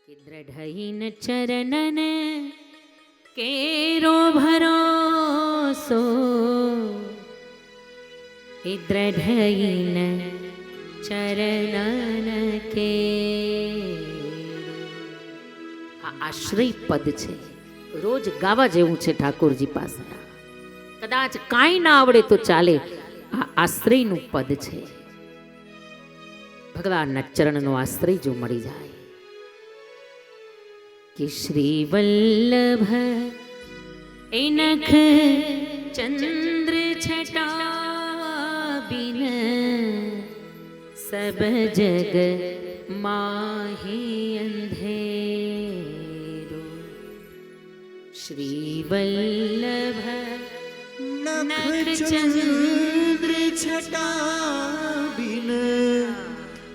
कि दृढ़हीन चरणन केरो भरोसो, कि दृढ़हीन चरणन के आश्रय पद छे, रोज गावा जेवुं छे ठाकुरजी पासे। कदाच कांई ना आवड़े तो चाले, आ आश्रयनुं पद छे। भगवानना चरणनो आश्रय जो मळी जाय कि श्री वल्लभ एनख चंद्र छटा बिन सब जग माही अंधेरो। श्री वल्लभ नख चंद्र छटा बिन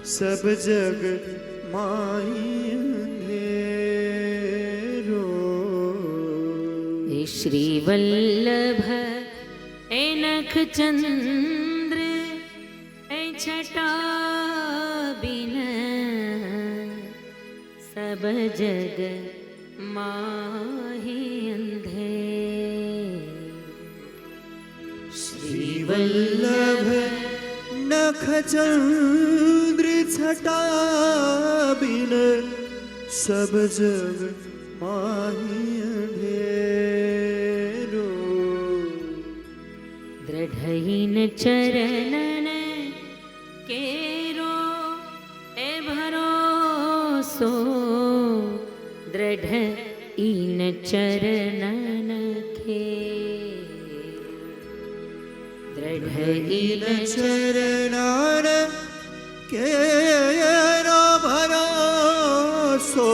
सब जग माही अंधेरो। श्री वल्लभ एनख चंद्र छटा बिन सब जग माही अंधेरो। श्री वल्लभ नख चंद्र छटा बिन सब जग माही अंधेरो। दृढ़हीन चरणन केरो ए भरोसो, दृढ़हीन चरणन के दृढ़हीन चरणन केरो भरोसो,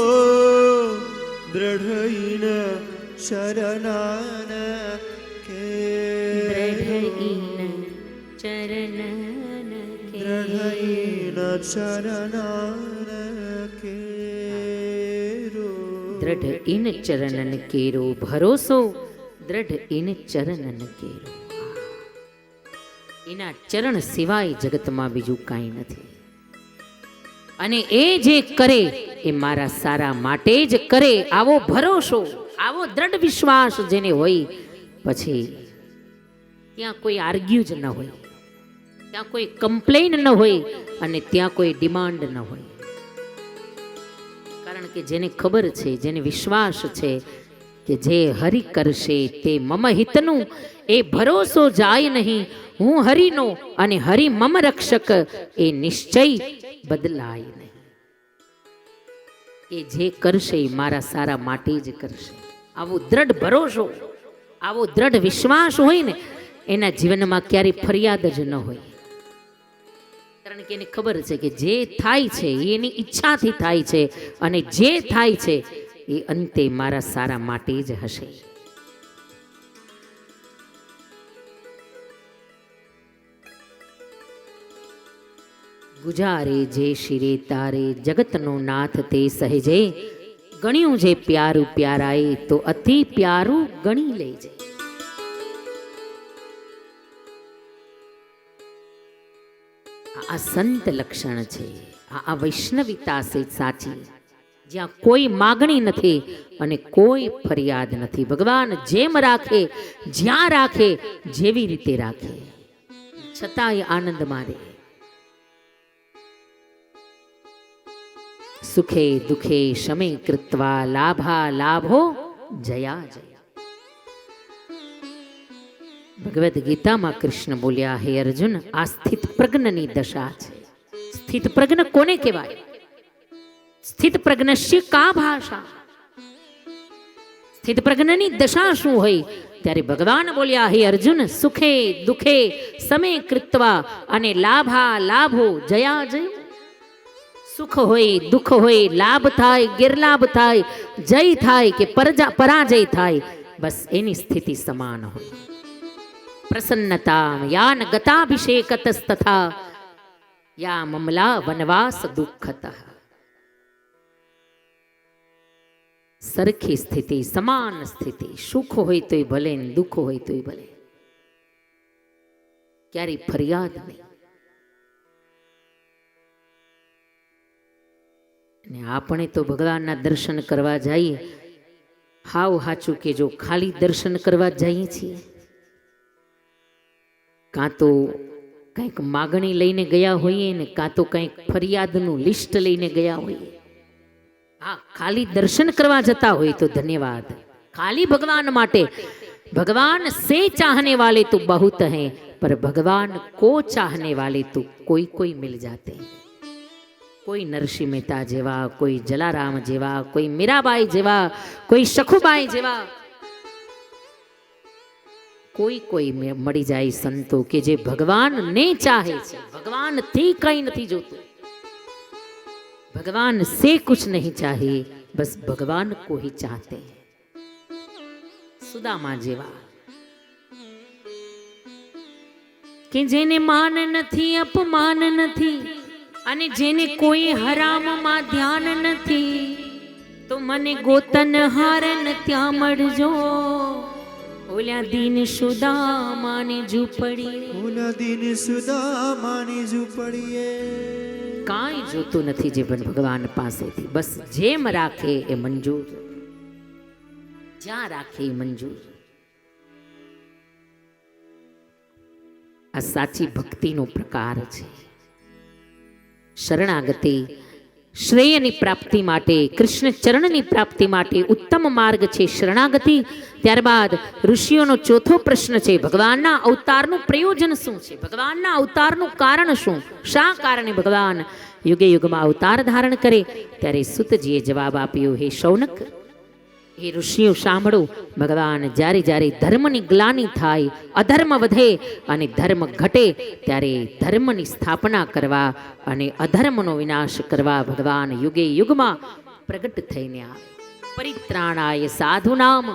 दृढ़हीन शरणन के दृढ़हीन चरणन के दृढ़हीन चरणन केरो। दृढ़ इन चरणन केरो भरोસો, दृढ़ इन चरणन केरो। એના ચરણ સિવાય જગતમાં બીજું કાંઈ નથી. અને એ જે કરે એ મારા સારા માટે જ કરે, આવો ભરોસો, આવો દ્રઢ વિશ્વાસ જેને હોય, પછી ત્યાં કોઈ આર્ગ્યુ જ ન હોય, ત્યાં કોઈ કમ્પ્લેન ન હોય, અને ત્યાં કોઈ ડિમાન્ડ ન હોય. કારણ કે જેને ખબર છે, જેને વિશ્વાસ છે કે જે હરિ કરશે તે મમ હિતનું, એ ભરોસો જાય નહીં. હું હરિનો અને હરિ મમ રક્ષક, એ નિશ્ચય બદલાય નહીં. એ જે કરશે એ મારા સારા માટે જ કરશે. આવો દ્રઢ ભરોસો, આવો દ્રઢ વિશ્વાસ હોય ને, એના જીવનમાં ક્યારેય ફરિયાદ જ ન હોય. કારણ કે એને ખબર છે કે જે થાય છે એ એની ઈચ્છાથી થાય છે, અને જે થાય છે એ અંતે મારા સારા માટે જ હશે. ગુજારે જે શિરે તારે, જગતનો નાથ તે સહેજે, ગણ્યું જે પ્યારું પ્યારાએ, તો અતિ પ્યારું ગણી લેજે. આ સંત લક્ષણ છે, આ વૈષ્ણવિતા છે સાચી, જ્યાં કોઈ માગણી નથી અને કોઈ ફરિયાદ નથી. ભગવાન જેમ રાખે, જ્યાં રાખે, જેવી રીતે રાખે, છતાંય આનંદ મારે. સુખે દુખે શમે કૃત્વા, લાભા લાભો જયા જયા. ભગવદ્ ગીતામાં કૃષ્ણ બોલ્યા, હે અર્જુન, આ સ્થિત પ્રજ્ઞની દશા છે. સ્થિત પ્રજ્ઞ કોને કહેવાય? સ્થિત પ્રજ્ઞસ્ય કા ભાષા? સ્થિત પ્રજ્ઞની દશા શું હોય? ત્યારે ભગવાન બોલ્યા, હે અર્જુન, સુખે દુખે સમે કૃત્વા, અને લાભા લાભો જયા જય. સુખ હોય, દુઃખ હોય, લાભ થાય, ગેરલાભ થાય, જય થાય કે પરાજય થાય, બસ એની સ્થિતિ સમાન હોય. પ્રસન્નતા યાન ગતાભિષેકતસ્તથા, યા મમલા વનવાસ દુઃખતઃ. સરખી સ્થિતિ, સમાન સ્થિતિ. સુખ હોય તોય ભલે, દુઃખ હોય તોય ભલે, ક્યારેય ફરિયાદ નહીં. ને આપણે તો ભગવાનના દર્શન કરવા જઈએ, હાવ હાચું કે જો ખાલી દર્શન કરવા જઈએ છીએ, કાં તો કંઈક માગણી લઈને ગયા હોઈએ ને કાં તો કંઈક ફરિયાદનું લિસ્ટ લઈને ગયા હોઈએ. હા, ખાલી દર્શન કરવા જતા હોય તો ધન્યવાદ, खाली भगवान माटे. भगवान से चाहने वाले तो बहुत हैं, पर भगवान को चाहने वाले तो कोई कोई मिल जाते हैं. कोई नरसिंह मेहता जेवा, कोई जलाराम जेवा, कोई मीराबाई जेवा, कोई सखुबाई जेवा, कोई कोई मળી જાય संतो के जे भगवान ने चाहे छे. भगवान थी कई नहीं जोतु, भगवान से कुछ नहीं चाहिए, बस भगवान को ही चाहते हैं. सुदामा जेवा કે જેને માન નથી, અપમાન નથી, અને જેને કોઈ હરામમાં ધ્યાન નથી, તો મને ગોતન હારન ત્યાં મળજો. ઓલા દીન સુદામાની ઝૂંપડી, ઓલા દીન સુદામાની ઝૂંપડીએ કાંઈ જોતું નથી જીવન ભગવાન પાસેથી. બસ જેમ રાખે એ મંજૂર, જ્યાં રાખે એ મંજૂર. આ સાચી ભક્તિનો પ્રકાર છે. શરણાગતિ શ્રેયની પ્રાપ્તિ માટે, કૃષ્ણ ચરણની પ્રાપ્તિ માટે ઉત્તમ માર્ગ છે શરણાગતિ. ત્યારબાદ ઋષિઓનો ચોથો પ્રશ્ન છે, ભગવાનના અવતારનું પ્રયોજન શું છે? ભગવાનના અવતારનું કારણ શું? શા કારણે ભગવાન યુગે યુગમાં અવતાર ધારણ કરે? ત્યારે સુતજીએ જવાબ આપ્યો, હે શૌનક, હે ઋષિઓ સાંભળો, ભગવાન જ્યારે જ્યારે ધર્મની ગ્લાનિ થાય, અધર્મ વધે અને ધર્મ ઘટે, ત્યારે ધર્મની સ્થાપના કરવા અને અધર્મનો વિનાશ કરવા ભગવાન યુગે યુગમાં પ્રગટ થઈને આવે. પરિત્રાણાય સાધુનામ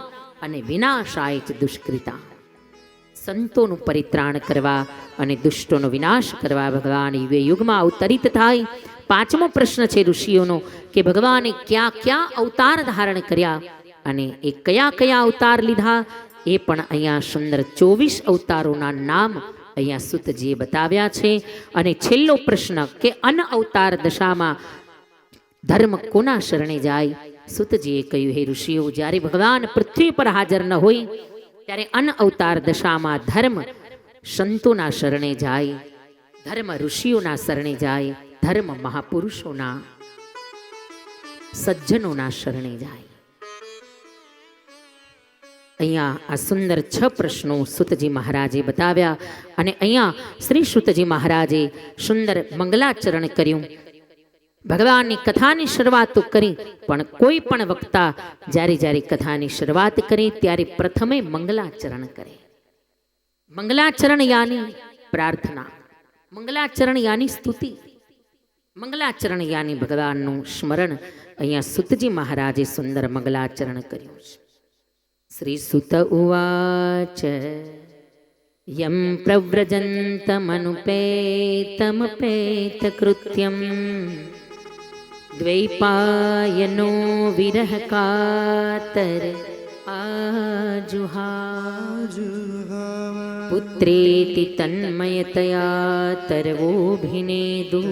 અને વિનાશાય ચ દુષ્કૃતા. સંતોનું પરિત્રાણ કરવા અને દુષ્ટોનો વિનાશ કરવા ભગવાન યુગે યુગમાં અવતરિત થાય. પાંચમો પ્રશ્ન છે ઋષિઓનો કે ભગવાને ક્યાં ક્યાં અવતાર ધારણ કર્યા અને એ કયા કયા અવતાર લીધા, એ પણ અહીંયા સુંદર 24 અવતારોના નામ અહીંયા સુતજીએ બતાવ્યા છે. અને છેલ્લો પ્રશ્ન કે અન અવતાર દશામાં ધર્મ કોના શરણે જાય? સુતજીએ કહ્યું, હે ઋષિઓ, જ્યારે ભગવાન પૃથ્વી પર હાજર ન હોય ત્યારે અન અવતાર દશામાં ધર્મ સંતોના શરણે જાય, ધર્મ ઋષિઓના શરણે જાય, ધર્મ મહાપુરુષોના સજ્જનોના શરણે જાય. અહીંયા આ સુંદર 6 પ્રશ્નો સુતજી મહારાજે બતાવ્યા. અને અહીંયા શ્રી સુતજી મહારાજે સુંદર મંગલાચરણ કર્યું. ભગવાનની કથાની શરૂઆત કરી, પણ કોઈ પણ વક્તા જ્યારે જ્યારે કથાની શરૂઆત કરે ત્યારે પ્રથમે મંગલાચરણ કરે. મંગલાચરણ યાની પ્રાર્થના, મંગલાચરણ યાની સ્તુતિ, મંગલાચરણ યાની ભગવાનનું સ્મરણ. અહીંયા સુતજી મહારાજે સુંદર મંગલાચરણ કર્યું છે. શ્રી સુત ઉવાચ યમ પ્રવ્રજંતમનુપેતમપેત કૃત્યમ દ્વૈપાયનો વિરહ કાતર આજુહા પુત્રેતિ તન્મયતયા તર્વોભિનેદુ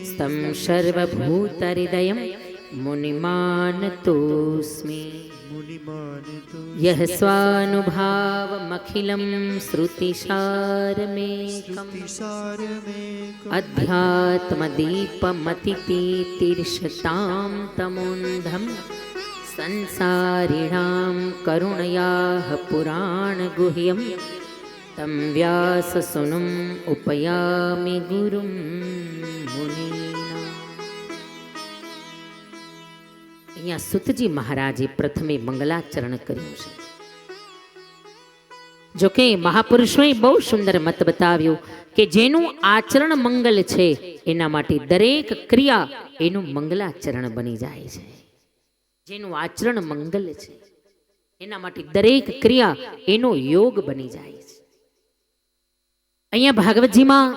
સ્તમ સર્વભૂતહૃદયમ મુનિમાનતોસ્મિ યહ સ્વાનુભાવમખિલં શ્રુતિસારમેકં અધ્યાત્મદીપમતિતીર્ષતાં તમોંધં સંસારિણાં કરુણયાઃ પુરાણગુહ્યં तं व्याससुनुम् उपयामि गुरुं मुनीनाम्. અહીંયા સુતજી મહારાજે પ્રથમે મંગલાચરણ કર્યું છે. જોકે મહાપુરુષોએ બહુ સુંદર મત બતાવ્યો કે જેનું આચરણ મંગલ છે એના માટે દરેક ક્રિયા એનું મંગલાચરણ બની જાય છે. જેનું આચરણ મંગલ છે એના માટે દરેક ક્રિયા એનો યોગ બની જાય છે. અહીંયા ભાગવતજીમાં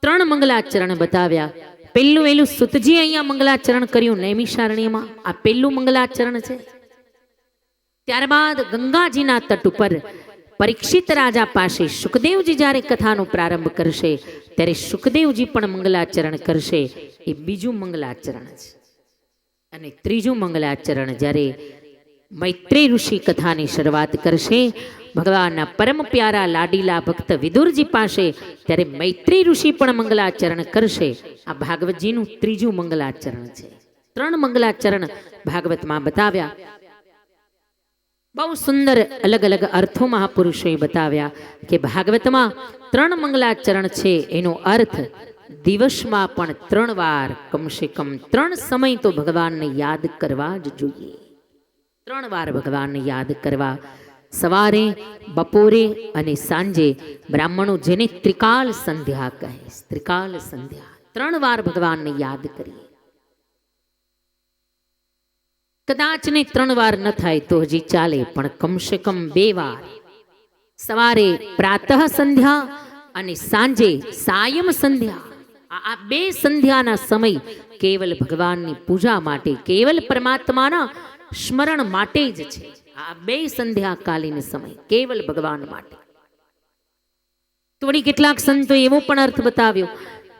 3 મંગલાચરણ બતાવ્યા. પહેલું એલું સુતજી અહીંયા મંગલાચરણ કર્યું નૈમિષારણ્યમાં, આ પહેલું મંગલાચરણ છે. ત્યારબાદ ગંગાજીના તટ ઉપર પરીક્ષિત રાજા પાસે સુખદેવજી જ્યારે કથાનો પ્રારંભ કરશે ત્યારે સુખદેવજી પણ મંગલાચરણ કરશે. એ બીજું મંગલાચરણ છે. અને ત્રીજું મંગલાચરણ જ્યારે મૈત્રેય ઋષિ કથાની શરૂઆત કરશે ભગવાનના પરમ પ્યારા લાડીલા ભક્ત વિદુરજી પાસે, ત્યારે મૈત્રેય ઋષિ પણ મંગલાચરણ કરશે. આ ભાગવતજીનું ત્રીજું મંગલાચરણ છે. 3 મંગલાચરણ ભાગવતમાં બતાવ્યા. બહુ સુંદર અલગ અલગ અર્થો મહાપુરુષોએ બતાવ્યા કે ભાગવતમાં 3 મંગલાચરણ છે. એનો અર્થ દિવસમાં પણ 3 વાર કમસે કમ 3 સમય તો ભગવાનને યાદ કરવા જ જોઈએ. 3 વાર ભગવાનને યાદ કરવા, સવારે, બપોરે અને સાંજે. બ્રાહ્મણો જેને ત્રિકાલ સંધ્યા કહે, ત્રિકાલ સંધ્યા 3 વાર ભગવાનને યાદ કરીએ. કદાચ ને 3 વાર ન થાય તો હજી ચાલે, પણ કમસે કમ 2 વાર, સવારે પ્રાતઃ સંધ્યા અને સાંજે સાયમ સંધ્યા. આ 2 સંધ્યાના સમય કેવલ ભગવાનની પૂજા માટે, કેવલ પરમાત્માના સ્મરણ માટે જ છે. આ 2 સંધ્યાકાલીન સમય કેવલ ભગવાન માટે. થોડી કેટલાક સંતો એવો પણ અર્થ બતાવ્યો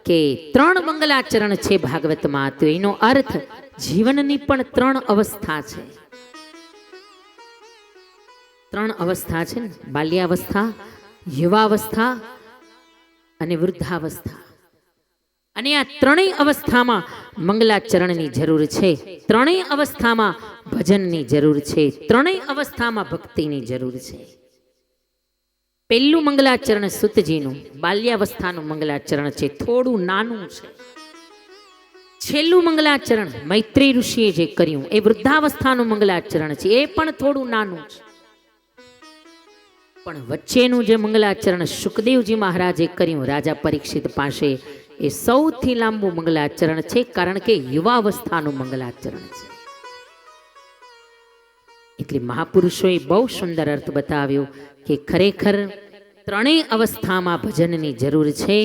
કે 3 મંગલાચરણ છે ભાગવતમાં, તો એનો અર્થ જીવનની પણ 3 અવસ્થા છે. 3 અવસ્થા છે ને, બાલ્યાવસ્થા, યુવાવસ્થા અને વૃદ્ધાવસ્થા. અને આ 3 અવસ્થામાં મંગલાચરણની જરૂર છે. 3 અવસ્થામાં ભજનની જરૂર છે. 3 અવસ્થામાં ભક્તિની જરૂર છે. પહેલું મંગલાચરણ સુતજીનું બાલ્યાવસ્થાનું મંગલાચરણ છે, થોડું નાનું છે. છેલ્લું મંગલાચરણ મૈત્રેય ઋષિએ જે કર્યું એ વૃદ્ધાવસ્થાનું મંગલાચરણ છે, એ પણ થોડું નાનું છે. પણ વચ્ચેનું જે મંગલાચરણ સુખદેવજી મહારાજે કર્યું રાજા પરીક્ષિત પાસે, એ સૌથી લાંબુ મંગલાચરણ છે, કારણ કે યુવાવસ્થાનું મંગલાચરણ છે. એટલે મહાપુરુષોએ બહુ સુંદર અર્થ બતાવ્યો કે ખરેખર 3 અવસ્થામાં ભજનની જરૂર છે.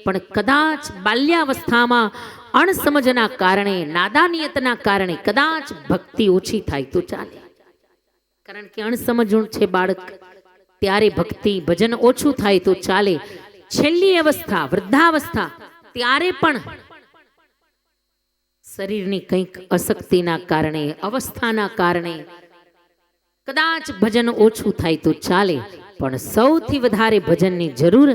પણ કદાચ બાલ્યાવસ્થામાં અણસમજના કારણે, નાદાનિયતના કારણે કદાચ ભક્તિ ઓછી થાય તો ચાલે. કારણ કે અણસમજણ છે બાળક, ત્યારે ભક્તિ ભજન ઓછું થાય તો ચાલે. છેલ્લી અવસ્થા વૃદ્ધાવસ્થા, ત્યારે પણ શરીરની કંઈક અશક્તિના કારણે, અવસ્થાના કારણે કદાચ ભજન ઓછું થાય તો ચાલે. પણ સૌથી વધારે ભજનની જરૂર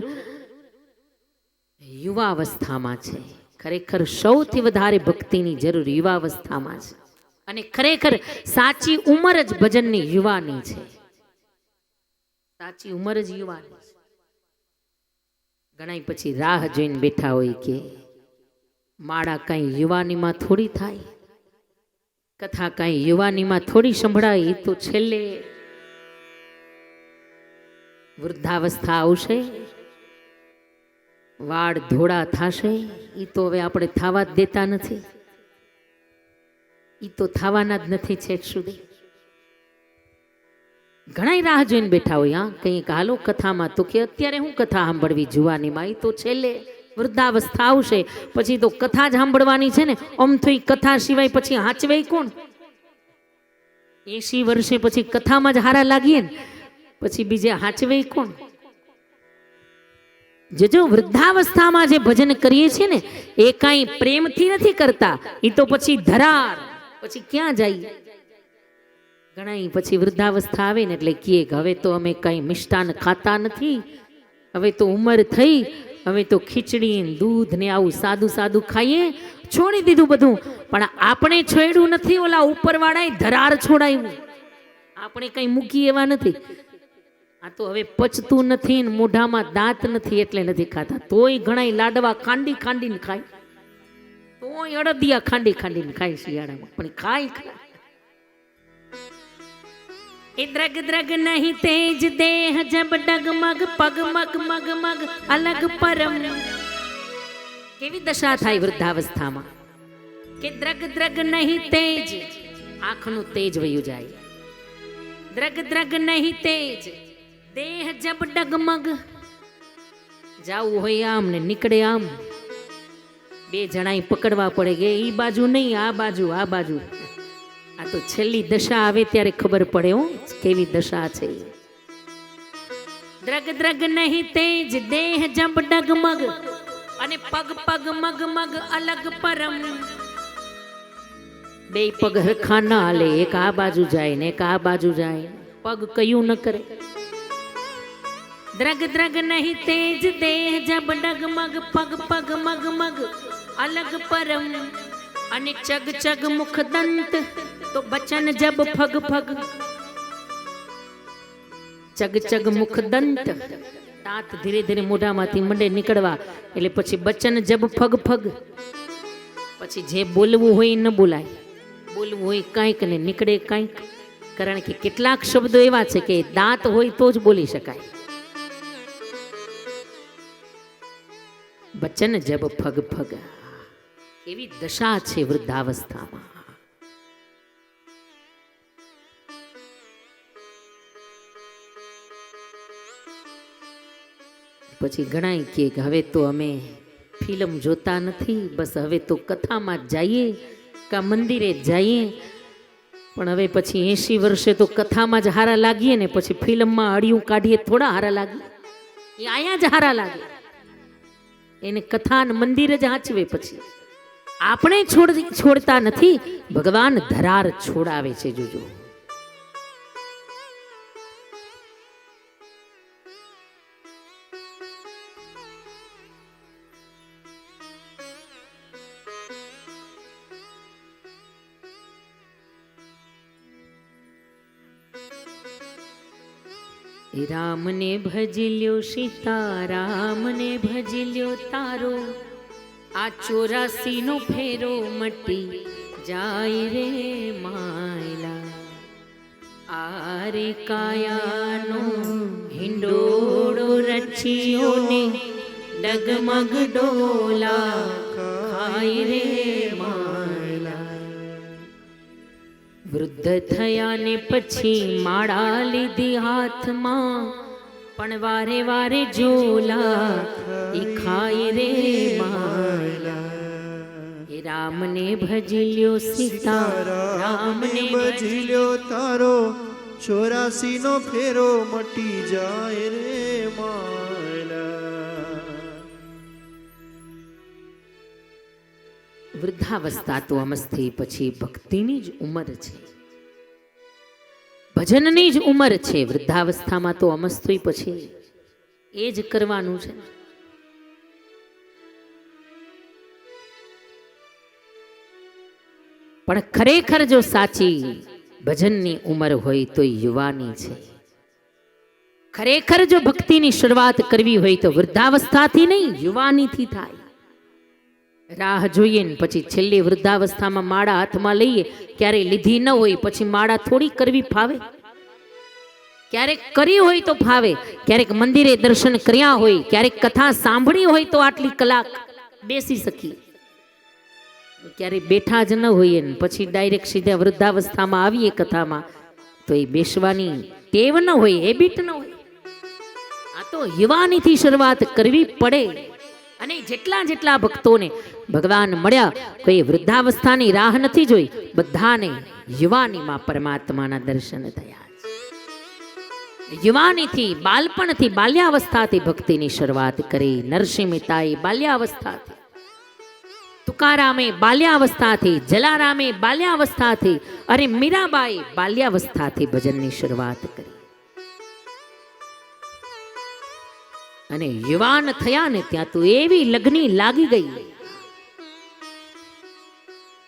યુવાવસ્થામાં છે. ખરેખર સૌથી વધારે ભક્તિની જરૂર યુવાવસ્થામાં છે. અને ખરેખર સાચી ઉંમર જ ભજનની યુવાની છે. સાચી ઉંમર જ યુવાની છે. ઘણા પછી રાહ જોઈને બેઠા હોય કે માળા કઈ યુવાનીમાં થોડી થાય, કથા કઈ યુવાનીમાં થોડી સંભળાય. એ તો છેલ્લે વૃદ્ધાવસ્થા આવશે, વાળ ધોળા થશે. એ તો હવે આપણે થવા જ દેતા નથી. એ તો થવાના જ નથી છેક સુધી. ઘણા રાહ જોઈને બેઠા હોય, હા કંઈક હાલો કથામાં, તો કે અત્યારે હું કથા સાંભળવી જુવાનીમાં. એ તો છેલ્લે વૃદ્ધાવસ્થા આવશે, પછી તો કથા જ સાંભળવાની છે ને. આમ તો કથા સિવાય પછી હાચવે કોણ? 80 વર્ષે પછી કથામાં જ હારા લાગીએ ને, પછી બીજે હાચવે કોણ? જો વૃદ્ધાવસ્થામાં જે ભજન કરીએ છીએ ને, એ કાંઈ પ્રેમથી નથી કરતા. એ તો પછી ધરાર, પછી ક્યાં જાય? ઘણા પછી વૃદ્ધાવસ્થા આવે ને એટલે કહે કે હવે તો અમે કઈ મિષ્ટાન ખાતા નથી, હવે તો ઉંમર થઈ, હવે તો ખીચડી દૂધ ને આવું સાદું સાદું ખાઈએ, છોડી દીધું બધું. પણ આપણે છોડ્યું નથી, ઓલા ઉપરવાળાએ ધરાર છોડાયું. આપણે કઈ મૂકી એવા નથી. આ તો હવે પચતું નથી ને મોઢામાં દાંત નથી એટલે નથી ખાતા. તોય ઘણા લાડવા ખાંડી ખાંડીને ખાય, તોય અડદિયા ખાંડી ખાંડીને ખાય શિયાળામાં, પણ ખાય ખરા. એ દ્રગ દ્રગ નહીં તેજ દેહ જબ ડગમગ પગ મગ મગ મગ અલગ પરમ. કેવી દશા થાય વૃદ્ધાવસ્થામાં કે દ્રગ દ્રગ નહીં તેજ, આંખનું તેજ વયું જાય. દ્રગ દ્રગ નહીં તેજ દેહ જબ ડગમગ, જાવું હોય આમ ને નીકળે આમ. 2 જણાએ પકડવા પડે કે ઈ બાજુ નહીં આ બાજુ, આ બાજુ. આ તો છેલ્લી દશા આવે ત્યારે ખબર પડે હો કેવી દશા છે. દ્રગ દ્રગ નહીં તેજ દેહ જબ ડગમગ અને પગ પગ મગ મગ અલગ પરમ. બે પગ હરખા ન હાલે, એક આ બાજુ જાય ને એક આ બાજુ જાય, પગ કયું ન કરે. દ્રગ દ્રગ નહીં તેજ દેહ જબ ડગમગ પગ પગ મગ મગ અલગ પરમ. અને ચગ ચગ મુખ દંત તો બચન જબ ફગ ફગ. ચગ ચગ મુખ દંત, દાંત ધીરે ધીરે મોઢામાંથી મંડે નીકળવા, એટલે પછી બચન જબ ફગ ફગ. પછી જે બોલવું હોય ન બોલાય, બોલવું હોય કાંઈક ને નીકળે કાંઈક. કારણ કે કેટલાક શબ્દો એવા છે કે દાંત હોય તો જ બોલી શકાય. બચન જબ ફગ ફગ, એવી દશા છે વૃદ્ધાવસ્થામાં. પછી ઘણા કહે કે હવે તો અમે ફિલ્મ જોતા નથી, બસ હવે તો કથામાં જ જઈએ કા મંદિરે જ જઈએ. પણ હવે પછી 80 વર્ષે તો કથામાં જ હારા લાગીએ ને, પછી ફિલ્મમાં અડિયું કાઢીએ થોડા હારા લાગીએ. એ આયા જ હારા લાગે, એને કથા ને મંદિર જ હાચવે. પછી આપણે છોડતા નથી, ભગવાન ધરાર છોડાવે છે. જોજો, રામ ને ભજી લ્યો સીતા, રામ ને ભજી લ્યો તારો, આ 84 નો ફેરો મટી જાય રે માયલા. આરે કાયાનો હિંડોળો રચ્યો ને ડગમગ ડોલા ખાય રે માયલા. વૃદ્ધ થયા ને પછી માળા લીધી હાથમાં, પણ વારે વારે ઝોલા એ ખાય રે માયલા. એ રામ ને ભજી લ્યો સીતા, રામ ને ભજી લ્યો તારો, 84 નો ફેરો મટી જાય રે માયલા. વૃદ્ધાવસ્થા તો અમસ્થી પછી ભક્તિની જ ઉંમર છે, ભજનની જ ઉંમર છે. વૃદ્ધાવસ્થામાં તો અમસ્થી પછી એ જ કરવાનું છે. પણ ખરેખર જો સાચી ભજનની ઉંમર હોય તો યુવાની છે. ખરેખર જો ભક્તિની શરૂઆત કરવી હોય તો વૃદ્ધાવસ્થાથી નહીં, યુવાનીથી થાય. રાહ જોઈએ ને પછી છેલ્લી વૃદ્ધાવસ્થામાં માળા હાથમાં લઈએ, ક્યારેય લીધી ન હોય પછી માળા થોડી કરવી ફાવે? ક્યારેક કરી હોય તો ફાવે, ક્યારેક મંદિરે દર્શન કર્યા હોય, ક્યારેક કથા સાંભળી હોય તો આટલી કલાક બેસી શકીએ. ક્યારેય બેઠા જ ન હોઈએ ને પછી ડાયરેક્ટ સીધા વૃદ્ધાવસ્થામાં આવીએ કથામાં, તો એ બેસવાની ટેવ ન હોય, હેબિટ ન હોય. આ તો યુવાનીથી શરૂઆત કરવી પડે. અને જેટલા જેટલા ભક્તોને ભગવાન મળ્યા, કોઈ વૃદ્ધાવસ્થાની રાહ નથી જોઈ, બધાને યુવાનીમાં પરમાત્માના દર્શન થયા. યુવાનીથી, બાળપણથી, બાલ્યાવસ્થાથી ભક્તિની શરૂઆત કરી. નરસિંહ મહેતાએ બાલ્યાવસ્થાથી, તુકારામે બાલ્યાવસ્થાથી, જલારામે બાલ્યાવસ્થાથી, અરે મીરાબાઈ બાલ્યાવસ્થાથી ભજનની શરૂઆત કરી. અને યુવાન થયા ને ત્યાં તો એવી લગની લાગી ગઈ,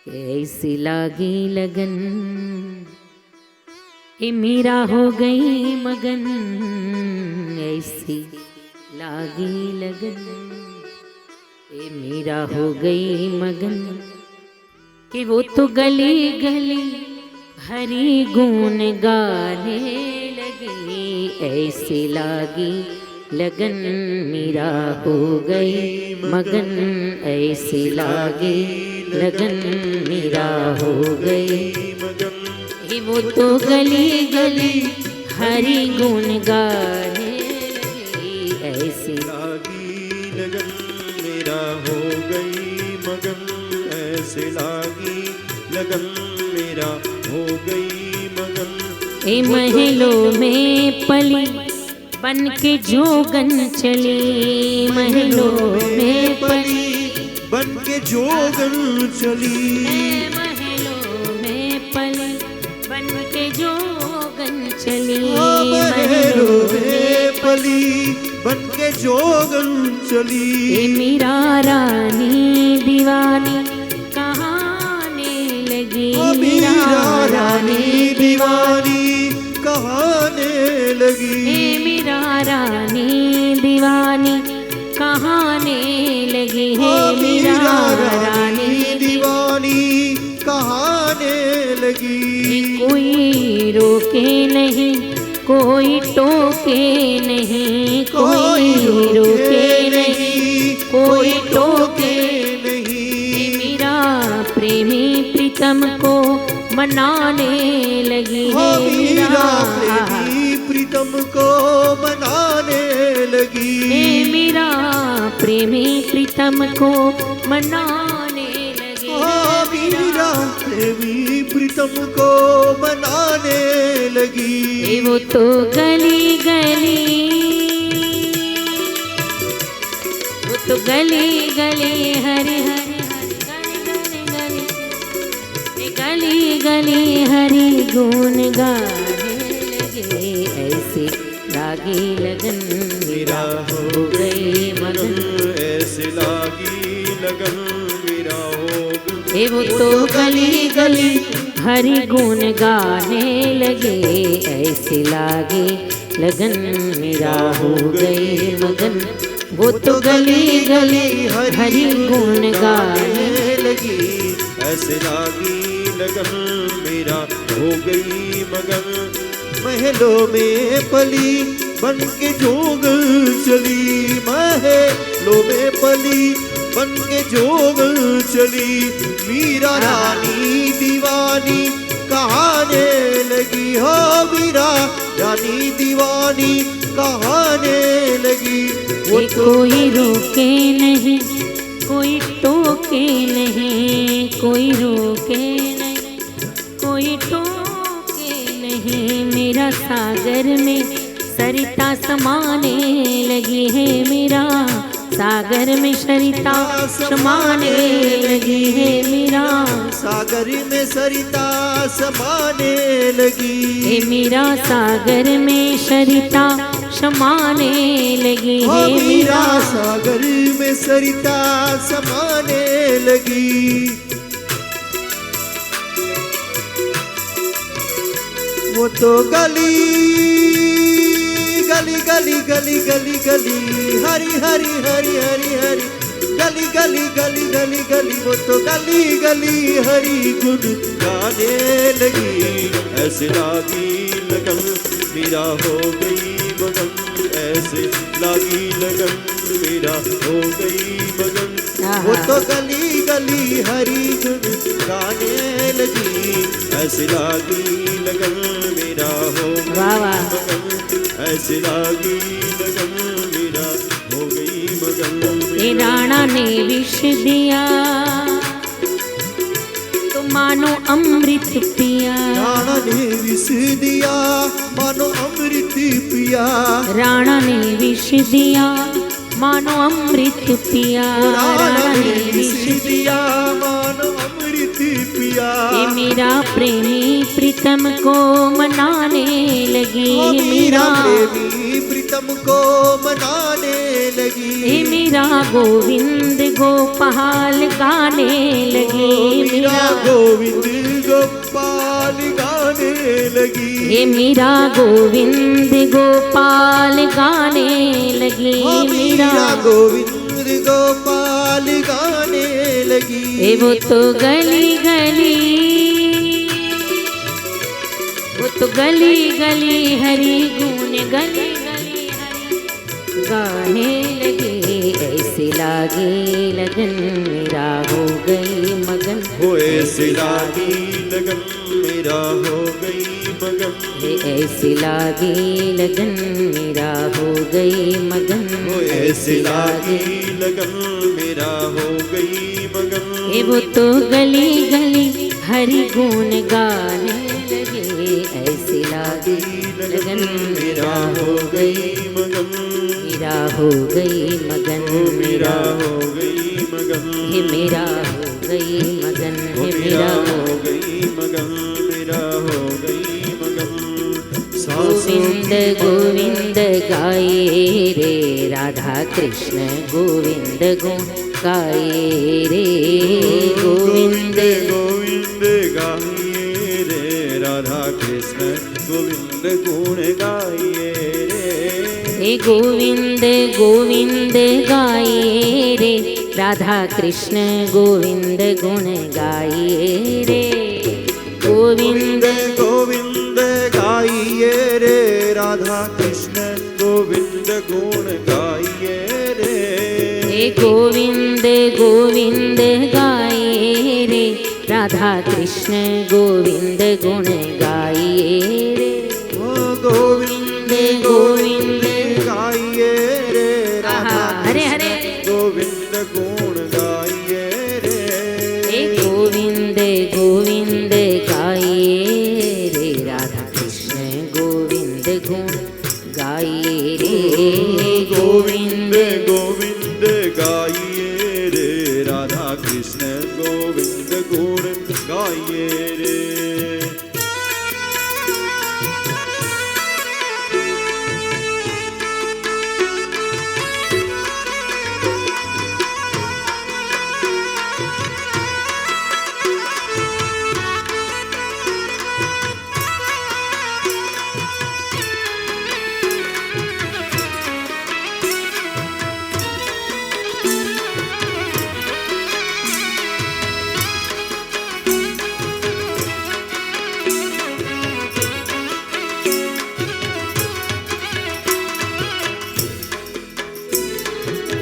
ऐसी लागी लगन ये मीरा हो गई मगन, ऐसी लागी लगन ये मीरा हो गई मगन, कि वो तो गली गली हरी गुण गाने लगी, ऐसी लागी लगन मीरा हो गई मगन, ऐसी लागी लगन मीरा हो गई मगन, वो तो गली गली हरि गुण गाने लगी, ऐसी लागी लगन मेरा हो गई मगन, ऐसे लागी लगन मेरा हो गई मगन, ए महलों में पली बन के जोगन चली महलों में पली, बन के जोगन चली महलों में पली, बन के जोगन चली महलों में पली, बन के जोगन चली। मीरा रानी दीवानी कहाने लगी, मीरा रानी दीवानी कहाने लगी, मीरा रानी दीवानी कहाने लगी, मीरा रानी दीवानी कहाने लगी। कोई रोके नहीं, कोई टोके नहीं, कोई रोके नहीं, कोई टोके नहीं। मेरा प्रेमी प्रीतम को मनाने लगी है, मीरा प्रेमी प्रीतम को मनाने लगी, मेरा प्रेमी प्रीतम को मनाने लगी, मीरा प्रेमी प्रीतम को मनाने लगी। वो तो गली गली, वो तो गली गली हरी हरी गली गली हरी गुन गाने लगे, ऐसे लागी लगन मेरा हो गई मगन, ऐसे लागी लगन मेरा हो गई। वो तो गली गली हरी गुन गाने लगे, ऐसे लागे लगन मेरा हो गई मगन। वो तो गली गली हरी गुन गाने लगी, ऐसे लागी लगन मेरा हो गई मगन। महलों में पली, बन के जोगन चली, महलों में पली, बन के जोगन चली। मीरा रानी दीवानी कहाने लगी, हो मीरा रानी दीवानी कहाने लगी। वो कोई रोके नहीं, कोई टोके नहीं, कोई रोके नहीं, कोई टोके नहीं। मेरा सागर में सरिता समाने लगी है, मेरा सागर में सरिता समाने लगी है, मेरा सागर में सरिता समाने लगी, मेरा सागर में सरिता समाने लगी है, मेरा सागर में सरिता समाने लगी। वो तो गली गली गली गली गली गली हरी हरी हरी हरी हरी गली गली गली गली गली, वो तो गली गली हरी गुन गाने लगी। ऐसे लागी लगन मेरा हो गई मगन, ऐसे लागी लगन मेरा हो गई मगन। वो तो गली गली हरी गुन गाने लगी, ऐसे लागी लगन मेरा हो गई मगन, ऐसे लागी लगन मेरा हो गई मगन। राणा ने विष दिया तो मानो अमृत पिया, राणा ने विष दिया मानो अमृत पिया, राणा ने विष दिया मानो अमृत पिया, राणा ने विष दिया मानो अमृत पिया। मेरा प्रेमी प्रीतम को मनाने लगी, मेरा प्रेमी प्रीतम को मनाने लगी, मेरा गोविंद गोपाल गाने लगे, मेरा गोविंद गोपाल गाने लगी, मेरा गोविंद गोपाल गाने लगी, मेरा गोविंद गोपाल गाने लगी। वो तो गली गली, वो तो गली गली हरी गुन गली गली हरी गाने लगे, ऐसे लागे लगन मेरा हो गई मगन, वो ऐसे लागी लगन मेरा हो गई मगन, ऐसे लागे लगन मेरा हो गई मगन, वो ऐसे लागी लगन मेरा हो गई मगन। वो तो गली गली हरि गुण गाने लगे, ऐसी लागी लगन मेरा हो गई मगन, मेरा हो गई मगन, मेरा हो गई मगन, हे मेरा हो गई मगन, हे मेरा मेरा हो गई मगन, मेरा हो गई मगन। गोविंद गोविंद गाए रे राधा कृष्ण गोविंद गुण गाए रे, गोविंद गोविंद गाइए रे राधा कृष्ण गोविंद गुण गाइए रे, हे गोविंद गोविंद गाए रे राधा कृष्ण गोविंद गुण गाए रे, गोविंद गोविंद गाइए रे राधा कृष्ण गोविंद गुण गाइए रे, हे गोविंद गोविंद गाए रे राधा कृष्ण गोविंद गुण गाए रे, ओ गोविंद गोविंद गाइए रे राधा हरे हरे गोविंद गुण गाइए रे, हे गोविंद गोविंद गाए रे राधा कृष्ण गोविंद गुण गाए रे, गोविंद गोविंद गाइए रे राधा कृष्ण गोविंद गुण गाइए रे,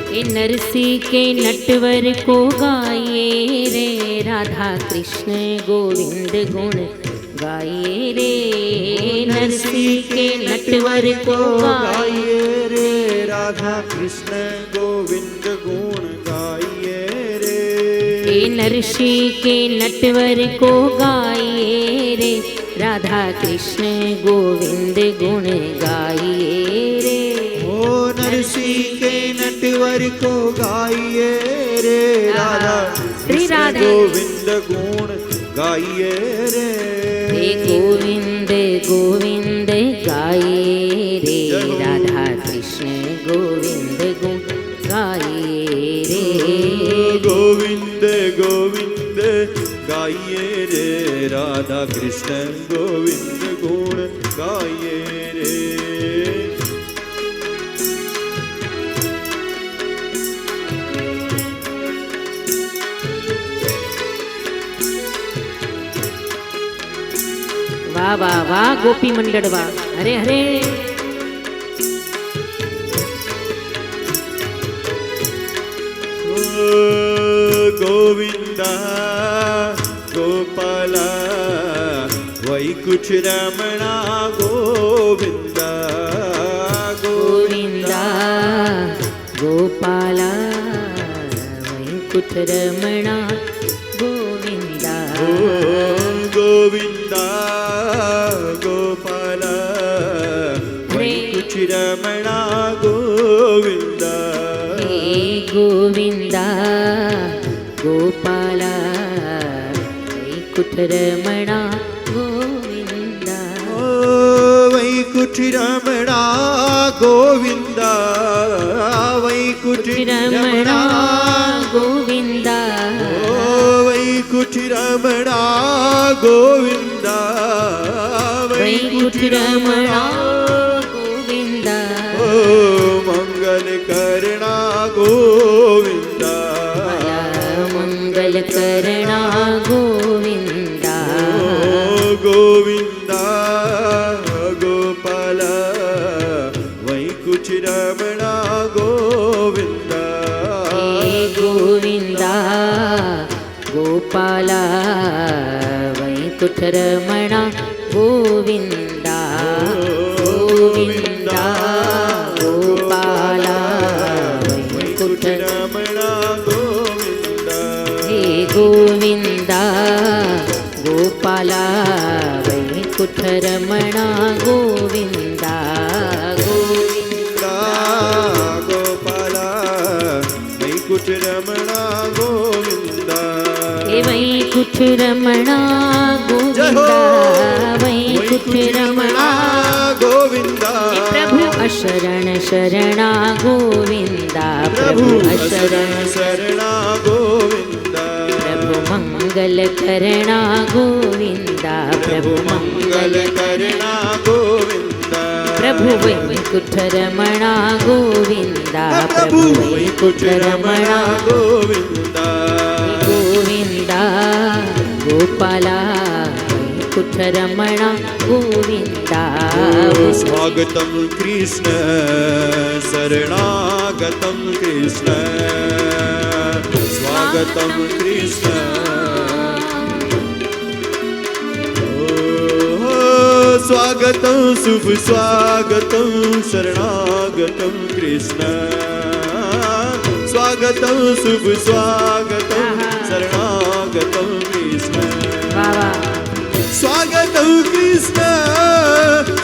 हे नरसी के नटवर को गाइए रे राधा कृष्ण गोविंद गुण गाइए रे, नरसी के नटवर को गाइए गाइए रे राधा कृष्ण गोविंद गुण गाइए रे, हे नरसी के नटवर को गाइए रे राधा कृष्ण गोविंद गुण गाइए रे, ओ नरसी के नटवर को गाइए रे राधा श्री कृष्ण राधे गोविंद गुण गाइए रे, हे गोविंद गोविंद गाइए रे राधा कृष्ण गोविंद गुण गाइए रे, गोविंद गोविंद गाइए रे राधा कृष्ण गोविंद गुण गाइए रे, वाह वाह वाह गोपी मंडळ वाह, हरे हरे गोविंदा गोपाला वैकुंठ रमणा गोविंदा गोविंदा गोपाला वैकुंठ रमणा गोविंदा, गोविंदा गोपाला वैकुंठ रमणा गोविंदा, हे गोविंदा गोपाला वैकुंठ रमणा गोविंदा, वैकुंठ रमणा गोविंदा वैकुंठ रमणा गोविंदा, वैकुंठ रमणा गोविंदा वैकुंठ रमणा गोविंदा, ओ मंगल करना गोविंदा, मंगल करणा गोविंदा, गोविंदा गोपाला वैकुंठ रमणा गोविंदा, हे गोविंदा गोपाला वैकुंठ रमणा गोविंदा, गोविंदा गोपाला वैकुंठ रमणा गोविंदा, हे गोविंदा વૈકુંઠ રમણા ગોવિંદા ગોવિંદા ગોપાલા વૈકુંઠ રમણા ગોવિંદા એ વૈકુંઠ રમણા ગોવિંદા વૈકુંઠ રમણા ગોવિંદા પ્રભુ અશરણ શરણા ગોવિંદા પ્રભુ પ્રભુ અશરણ અશરણ શરણા ગોવિંદા પ્રભુ મંગલ કરણા ગોવિંદા પ્રભુ મંગલ કરના ગોવિંદા પ્રભુ વૈકુંઠ રમણા ગોવિંદા પ્રભુ પ્રભુ વૈકુંઠ રમણા ગોવિંદા ગોવિંદા ગોપાલા વૈકુંઠ રમણા ગોવિંદા સ્વાગતમ કૃષ્ણ શરણાગતમ કૃષ્ણ સ્વાગતમ કૃષ્ણ સ્વાગતમ શુભ સ્વાગતમ શરણાગતમ કૃષ્ણ સ્વાગતમ શુભ સ્વાગતમ શરણાગતમ કૃષ્ણ સ્વાગતમ કૃષ્ણ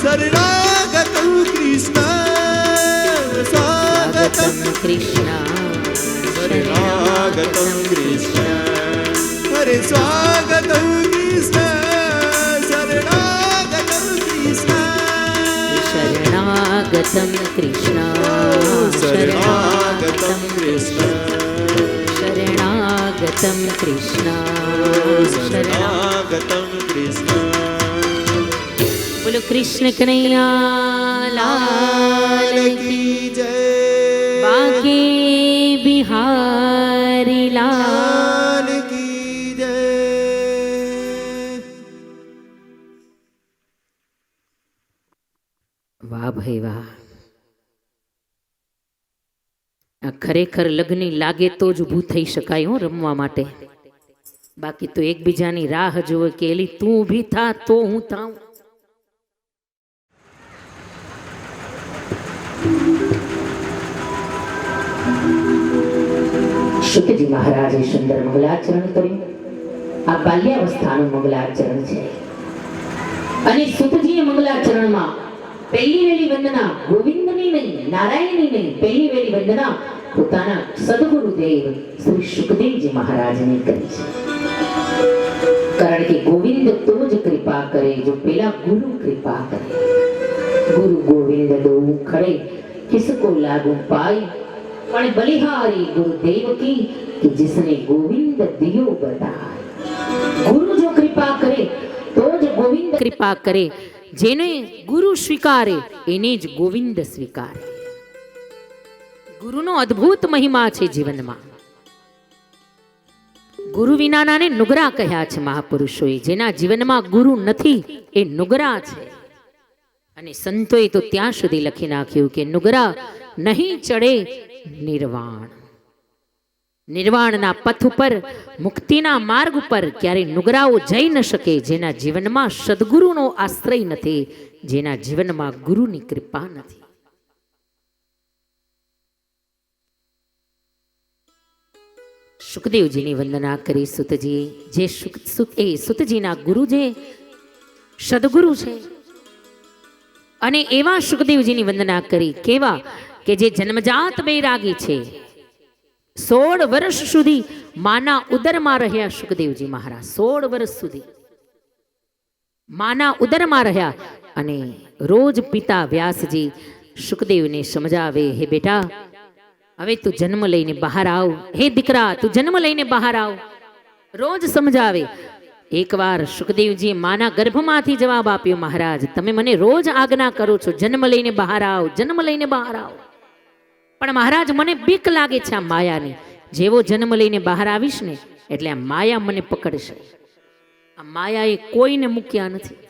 શરણાગતમ કૃષ્ણ સ્વાગતમ કૃષ્ણ શરણાગતમ કૃષ્ણ હરે સ્વાગતમ કૃષ્ણ શરણાગતમ કૃષ્ણ શરણાગતમ કૃષ્ણ શરણાગતમ કૃષ્ણ શરણાગતમ કૃષ્ણ શરણાગતમ કૃષ્ણ બોલો કૃષ્ણ કનૈયા લાલ કી જય બાંકે બિહારી લાલ લાલ કી જય વાહ ભાઈ વાહ આ ખરેખર લગ્ન લાગે તો જ ઊભું થઈ શકાય હો રમવા માટે બાકી તો એકબીજાની રાહ જોવે કે એલી તું ઊભી થા તો હું થાઉં શુકજી મહારાજે સુંદર મંગલાચરણ કર્યું આ બાલ્યાવસ્થાનું મંગલાચરણ છે અને સુતજીએ મંગલાચરણમાં પહેલી વેલી વંદના ગોવિંદની નહીં નારાયણની નહીં પહેલી વેલી વંદના પોતાના સદગુરુદેવ શ્રી સુખદેવજી મહારાજને કરી છે કારણ કે ગોવિંદ તો જ કૃપા કરે જો પેલા ગુરુ કૃપા કરે ગુરુ ગોવિંદ દો ખડે કિસકો લાગુ પાય પણ બલિહારી ગુરુદેવ કી कि जिसने गोविंद दियो बताए गुरु जो कृपा करे तो જ ગોવિંદ કૃપા કરે જેને ગુરુ સ્વીકારે એને જ ગોવિંદ સ્વીકારે ગુરુનો અદ્ભુત મહિમા છે જીવનમાં ગુરુ વિનાનાને નુગરા કહ્યા છે મહાપુરુષોએ જેના જીવનમાં ગુરુ નથી એ નુગરા છે અને સંતોએ તો ત્યાં સુધી લખી નાખ્યું કે નુગરા નહીં ચડે નિર્વાણ નિર્વાણના પથ ઉપર મુક્તિના માર્ગ ઉપર ક્યારે નુગરાઓ જઈ ન શકે જેના જીવનમાં સદગુરુનો આશ્રય નથી જેના જીવનમાં ગુરુની કૃપા નથી સુખદેવજીની વંદના કરી સુતજી જે સુતજીના ગુરુ જે સદગુરુ છે અને એવા સુખદેવજીની વંદના કરી કેવા કે જે જન્મજાત બૈરાગી છે 16 વર્ષ સુધી માના ઉદરમાં રહ્યા સુખદેવજી મહારાજ 16 વર્ષ સુધી માના ઉદરમાં રહ્યા અને રોજ પિતા વ્યાસજી સુખદેવને સમજાવે હે બેટા હવે તું જન્મ લઈને બહાર આવ હે દીકરા તું જન્મ લઈને બહાર આવ રોજ સમજાવે એકવાર સુખદેવજીએ માના ગર્ભમાંથી જવાબ આપ્યો મહારાજ તમે મને રોજ આજ્ઞા કરો છો જન્મ લઈને બહાર આવ જન્મ લઈને બહાર આવ પણ મહારાજ મને બીક લાગે છે આ માયાની જેવો જન્મ લઈને બહાર આવીશ ને એટલે આ માયા મને પકડશે આ માયાએ કોઈને મૂક્યા નથી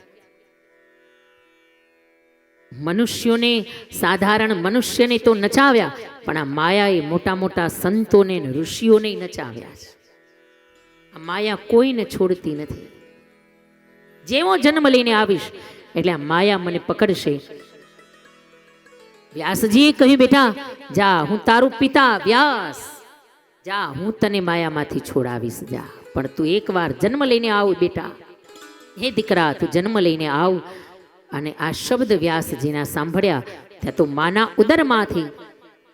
મનુષ્યોને સાધારણ મનુષ્યને તો નચાવ્યા પણ આ માયાએ મોટા મોટા સંતોને ઋષિઓને નચાવ્યા છે આ માયા કોઈને છોડતી નથી જેવો જન્મ લઈને આવીશ એટલે આ માયા મને પકડશે વ્યાસજીએ કહ્યું બેટા જા હું તારું પિતા વ્યાસ જા હું તને માયામાંથી છોડાવીશ જા પણ તું એકવાર જન્મ લઈને આવ બેટા હે દીકરા, તું જન્મ લઈને આવ. અને આ શબ્દ વ્યાસજીના સાંભળ્યા ત્યાં તો માના ઉદરમાંથી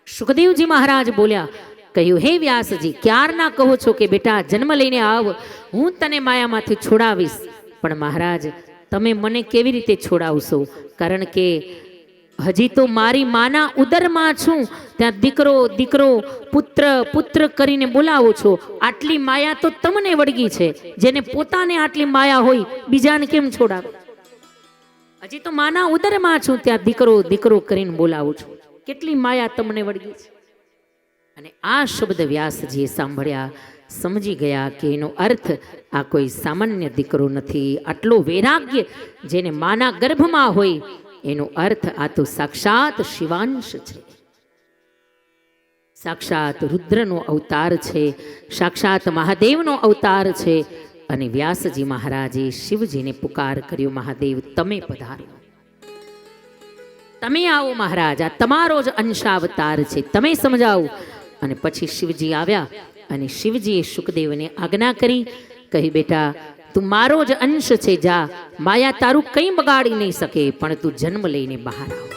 સુખદેવજી મહારાજ બોલ્યા, કહ્યું, હે વ્યાસજી, ક્યારના કહો છો કે બેટા જન્મ લઈને આવ, હું તને માયામાંથી છોડાવીશ. પણ મહારાજ, તમે મને કેવી રીતે છોડાવશો? કારણ કે હજી તો મારી માના ઉદરમાં છું, ત્યાં દીકરો દીકરો, પુત્ર પુત્ર કરીને બોલાવો છો. આટલી માયા તો તમને વળગી છે. જેને પોતાને આટલી માયા હોય, બીજાને કેમ છોડાવે? હજી તો માના ઉદરમાં છું, ત્યાં દીકરો દીકરો કરીને બોલાવું છું. કેટલી માયા તમને વળગી છે. અને આ શબ્દ વ્યાસજીએ સાંભળ્યા, સમજી ગયા કે એનો અર્થ આ કોઈ સામાન્ય દીકરો નથી. આટલો વૈરાગ્ય જેને માના ગર્ભમાં હોય, એનો અર્થ આ તો સાક્ષાત શિવાંશ છે, સાક્ષાત રુદ્રનો અવતાર છે, સાક્ષાત મહાદેવનો અવતાર છે. અને વ્યાસજી મહારાજે શિવજીને પુકાર કર્યો, મહાદેવ તમે પધારો, તમે આવો મહારાજ, આ તમારો જ અંશાવતાર છે, તમે સમજાવો. અને પછી શિવજી આવ્યા અને શિવજીએ શુકદેવને આજ્ઞા કરી, કહી, બેટા તું મારો જ અંશ છે, જા, માયા તારું કંઈ બગાડી નહીં શકે, પણ તું જન્મ લઈને બહાર આવ,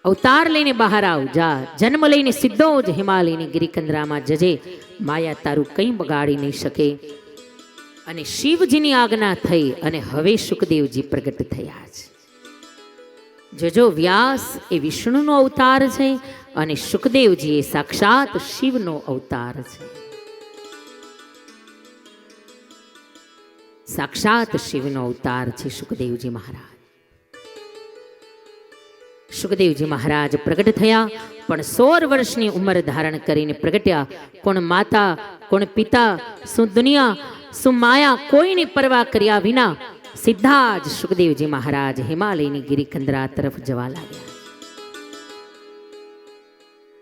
અવતાર લઈને બહાર આવ, જા, જન્મ લઈને સીધો જ હિમાલયની ગિરિકંદરામાં જજે, માયા તારું કંઈ બગાડી નહીં શકે. અને શિવજીની આજ્ઞા થઈ અને હવે શુકદેવજી પ્રગટ થયા છે. જોજો, વ્યાસ એ વિષ્ણુનો અવતાર છે અને શુકદેવજી એ સાક્ષાત શિવનો અવતાર છે, સાક્ષાત શિવનો અવતાર છે શુકદેવજી મહારાજ. શુકદેવજી મહારાજ પ્રગટ થયા, પણ 16 વર્ષની ઉંમર ધારણ કરીને પ્રગટ્યા. કોણ માતા, કોણ પિતા, શું દુનિયા, શું માયા, કોઈની પરવા કર્યા વિના સીધા જ શુકદેવજી મહારાજ હિમાલયની ગિરિકંદરા તરફ જવા લાગ્યા.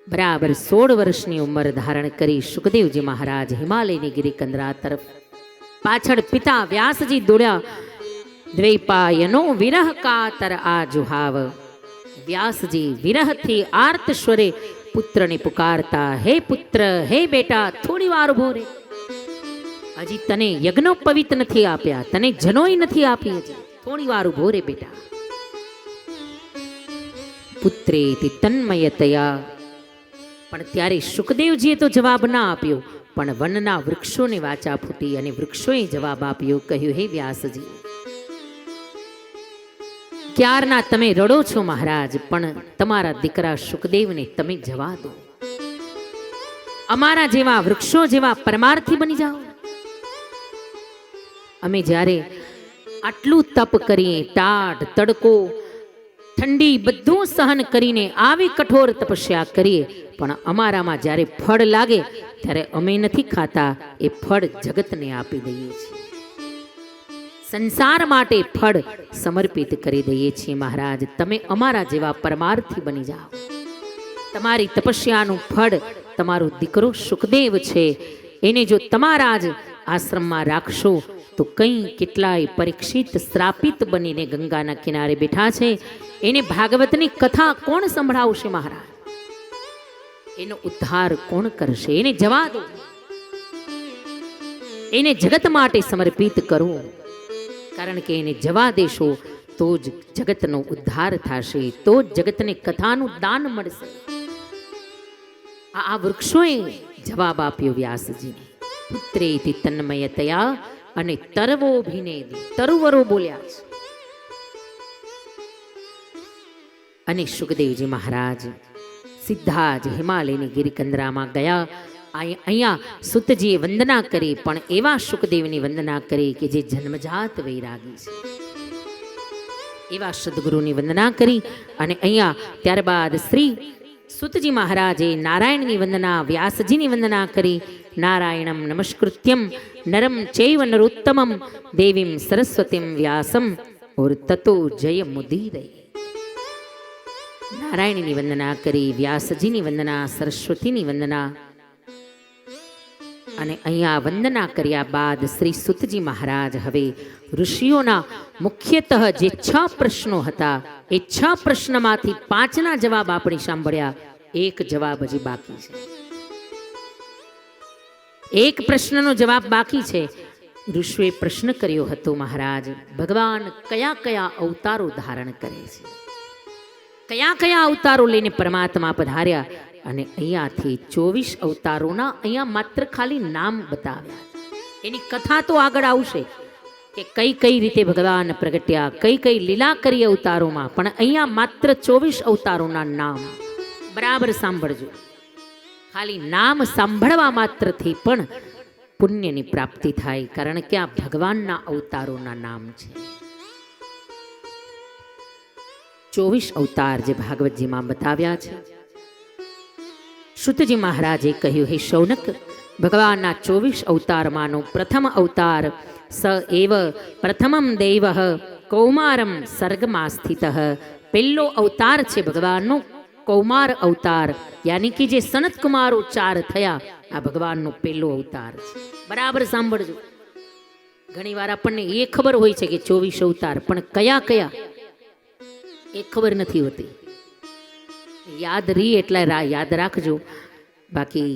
બરાબર 16 વર્ષની ઉંમર ધારણ કરી શુકદેવજી મહારાજ હિમાલયની ગિરિકંદરા તરફ. પાછળ પિતા વ્યાસજી દોડ્યા. દ્વૈપાયનો વિરહ કાતર આ જુહાવ. વ્યાસજી વિરહથી આર્ત સ્વરે પુત્રને પુકારતા, હે પુત્ર, હે બેટા, થોડી વાર ઉભો રે. હજી તને યજ્ઞોપવિત નથી આપ્યા, તને જનોય નથી આપી, હજી થોડી વાર ઉભો રે બેટા. પુત્રેતિ તન્મયતયા. પણ ત્યારે શુકદેવજીએ તો જવાબ ના આપ્યો, પણ વનના વૃક્ષોને વાચા ફૂટી અને વૃક્ષોએ જવાબ આપ્યો. કહ્યું, હે વ્યાસજી, ક્યારના તમે રડો છો મહારાજ, પણ તમારા દીકરા શુકદેવને તમે જવા દો. અમારા જેવા વૃક્ષો જેવા પરમાર્થી બની જાઓ. અમે જ્યારે આટલું તપ કરીએ, ટાઢ, તડકો, ઠંડી બધું સહન કરીને આવી કઠોર તપસ્યા કરીએ, પણ અમારામાં જ્યારે ફળ લાગે ત્યારે અમે નથી ખાતા, એ ફળ જગતને આપી દઈએ છીએ. સંસાર માટે ફળ સમર્પિત કરી દઈએ છીએ. મહારાજ, તમે અમારા જેવા પરમાર્થી બની જાઓ. તમારી તપસ્યાનું ફળ તમારો દીકરો શુકદેવ છે, એને જો તમારા જ આશ્રમમાં રાખશો તો કંઈ કેટલાય પરીક્ષિત શ્રાપિત બનીને ગંગાના કિનારે બેઠા છે, એને ભાગવતની કથા કોણ સંભળાવશે મહારાજ? એનો ઉદ્ધાર કોણ કરશે? એને જવા દો, એને જગત માટે સમર્પિત કરો. કારણ કે એને જવા દેશો તો જ જગતનો ઉદ્ધાર થશે, તો જ જગતને કથાનું દાન મળશે. આ વૃક્ષોએ જવાબ આપ્યો વ્યાસજીને. પુત્રેતિ તન્મયતયા. અને તરવો ભીનેદ, તરુવરો બોલ્યા છે. અને શુકદેવજી મહારાજ સીધા જ હિમાલયની ગિરિકંદરામાં ગયા. અહીંયા સુતજીએ વંદના કરી, પણ એવા શુકદેવની વંદના કરી કે જે જન્મજાત વૈરાગી છે, એવા સદગુરુની વંદના કરી. અને અહીંયા ત્યારબાદ શ્રી સુતજી મહારાજે નારાયણની વંદના, વ્યાસજીની વંદના કરી. નારાયણમ નમસ્કૃત્યમ નરમ ચૈવ નરોત્તમમ દેવીમ સરસ્વતીમ વ્યાસમ ઓર તતો જય મુદીરે. નારાયણની વંદના કરી, વ્યાસજીની વંદના, સરસ્વતીની વંદના. અને અહીંયા વંદના કર્યા બાદ શ્રી સુતજી મહારાજ હવે ઋષિઓના મુખ્યતઃ જે 6 પ્રશ્નો હતા, એ 6 પ્રશ્નમાંથી 5ના જવાબ આપણે સાંભળ્યા. એક જવાબ હજી બાકી છે. એક પ્રશ્નનો જવાબ બાકી છે. ઋષિએ પ્રશ્ન કર્યો હતો, મહારાજ ભગવાન કયા કયા અવતારો ધારણ કરે છે, કયા કયા અવતારો લઈને પરમાત્મા પધાર્યા? અને અહીંયાથી 24 અવતારોના અહીંયા માત્ર ખાલી નામ બતાવ્યા. એની કથા તો આગળ આવશે કે કઈ કઈ રીતે ભગવાન પ્રગટ્યા, કઈ કઈ લીલા કરી અવતારોમાં, પણ અહીંયા માત્ર 24 અવતારોના નામ. બરાબર સાંભળજો. ખાલી નામ સાંભળવા માત્રથી પણ પુણ્યની પ્રાપ્તિ થાય, કારણ કે આ ભગવાનના અવતારોના નામ છે. 24 અવતાર જે ભાગવતજીમાં બતાવ્યા છે. શુતજી મહારાજે કહ્યું, હે શૌનક, ભગવાનના 24 અવતારમાંનો પ્રથમ અવતાર સ એવ પ્રથમમ દેવ કૌમારમ સર્ગમાં સ્થિત. પહેલો અવતાર છે ભગવાનનો કૌમાર અવતાર, યાની કે જે સનત કુમારો 4 થયા, આ ભગવાનનો પહેલો અવતાર છે. બરાબર સાંભળજો. ઘણીવાર આપણને એ ખબર હોય છે કે 24 અવતાર, પણ કયા કયા એ ખબર નથી હોતી. યાદ રહી એટલે યાદ રાખજો. બાકી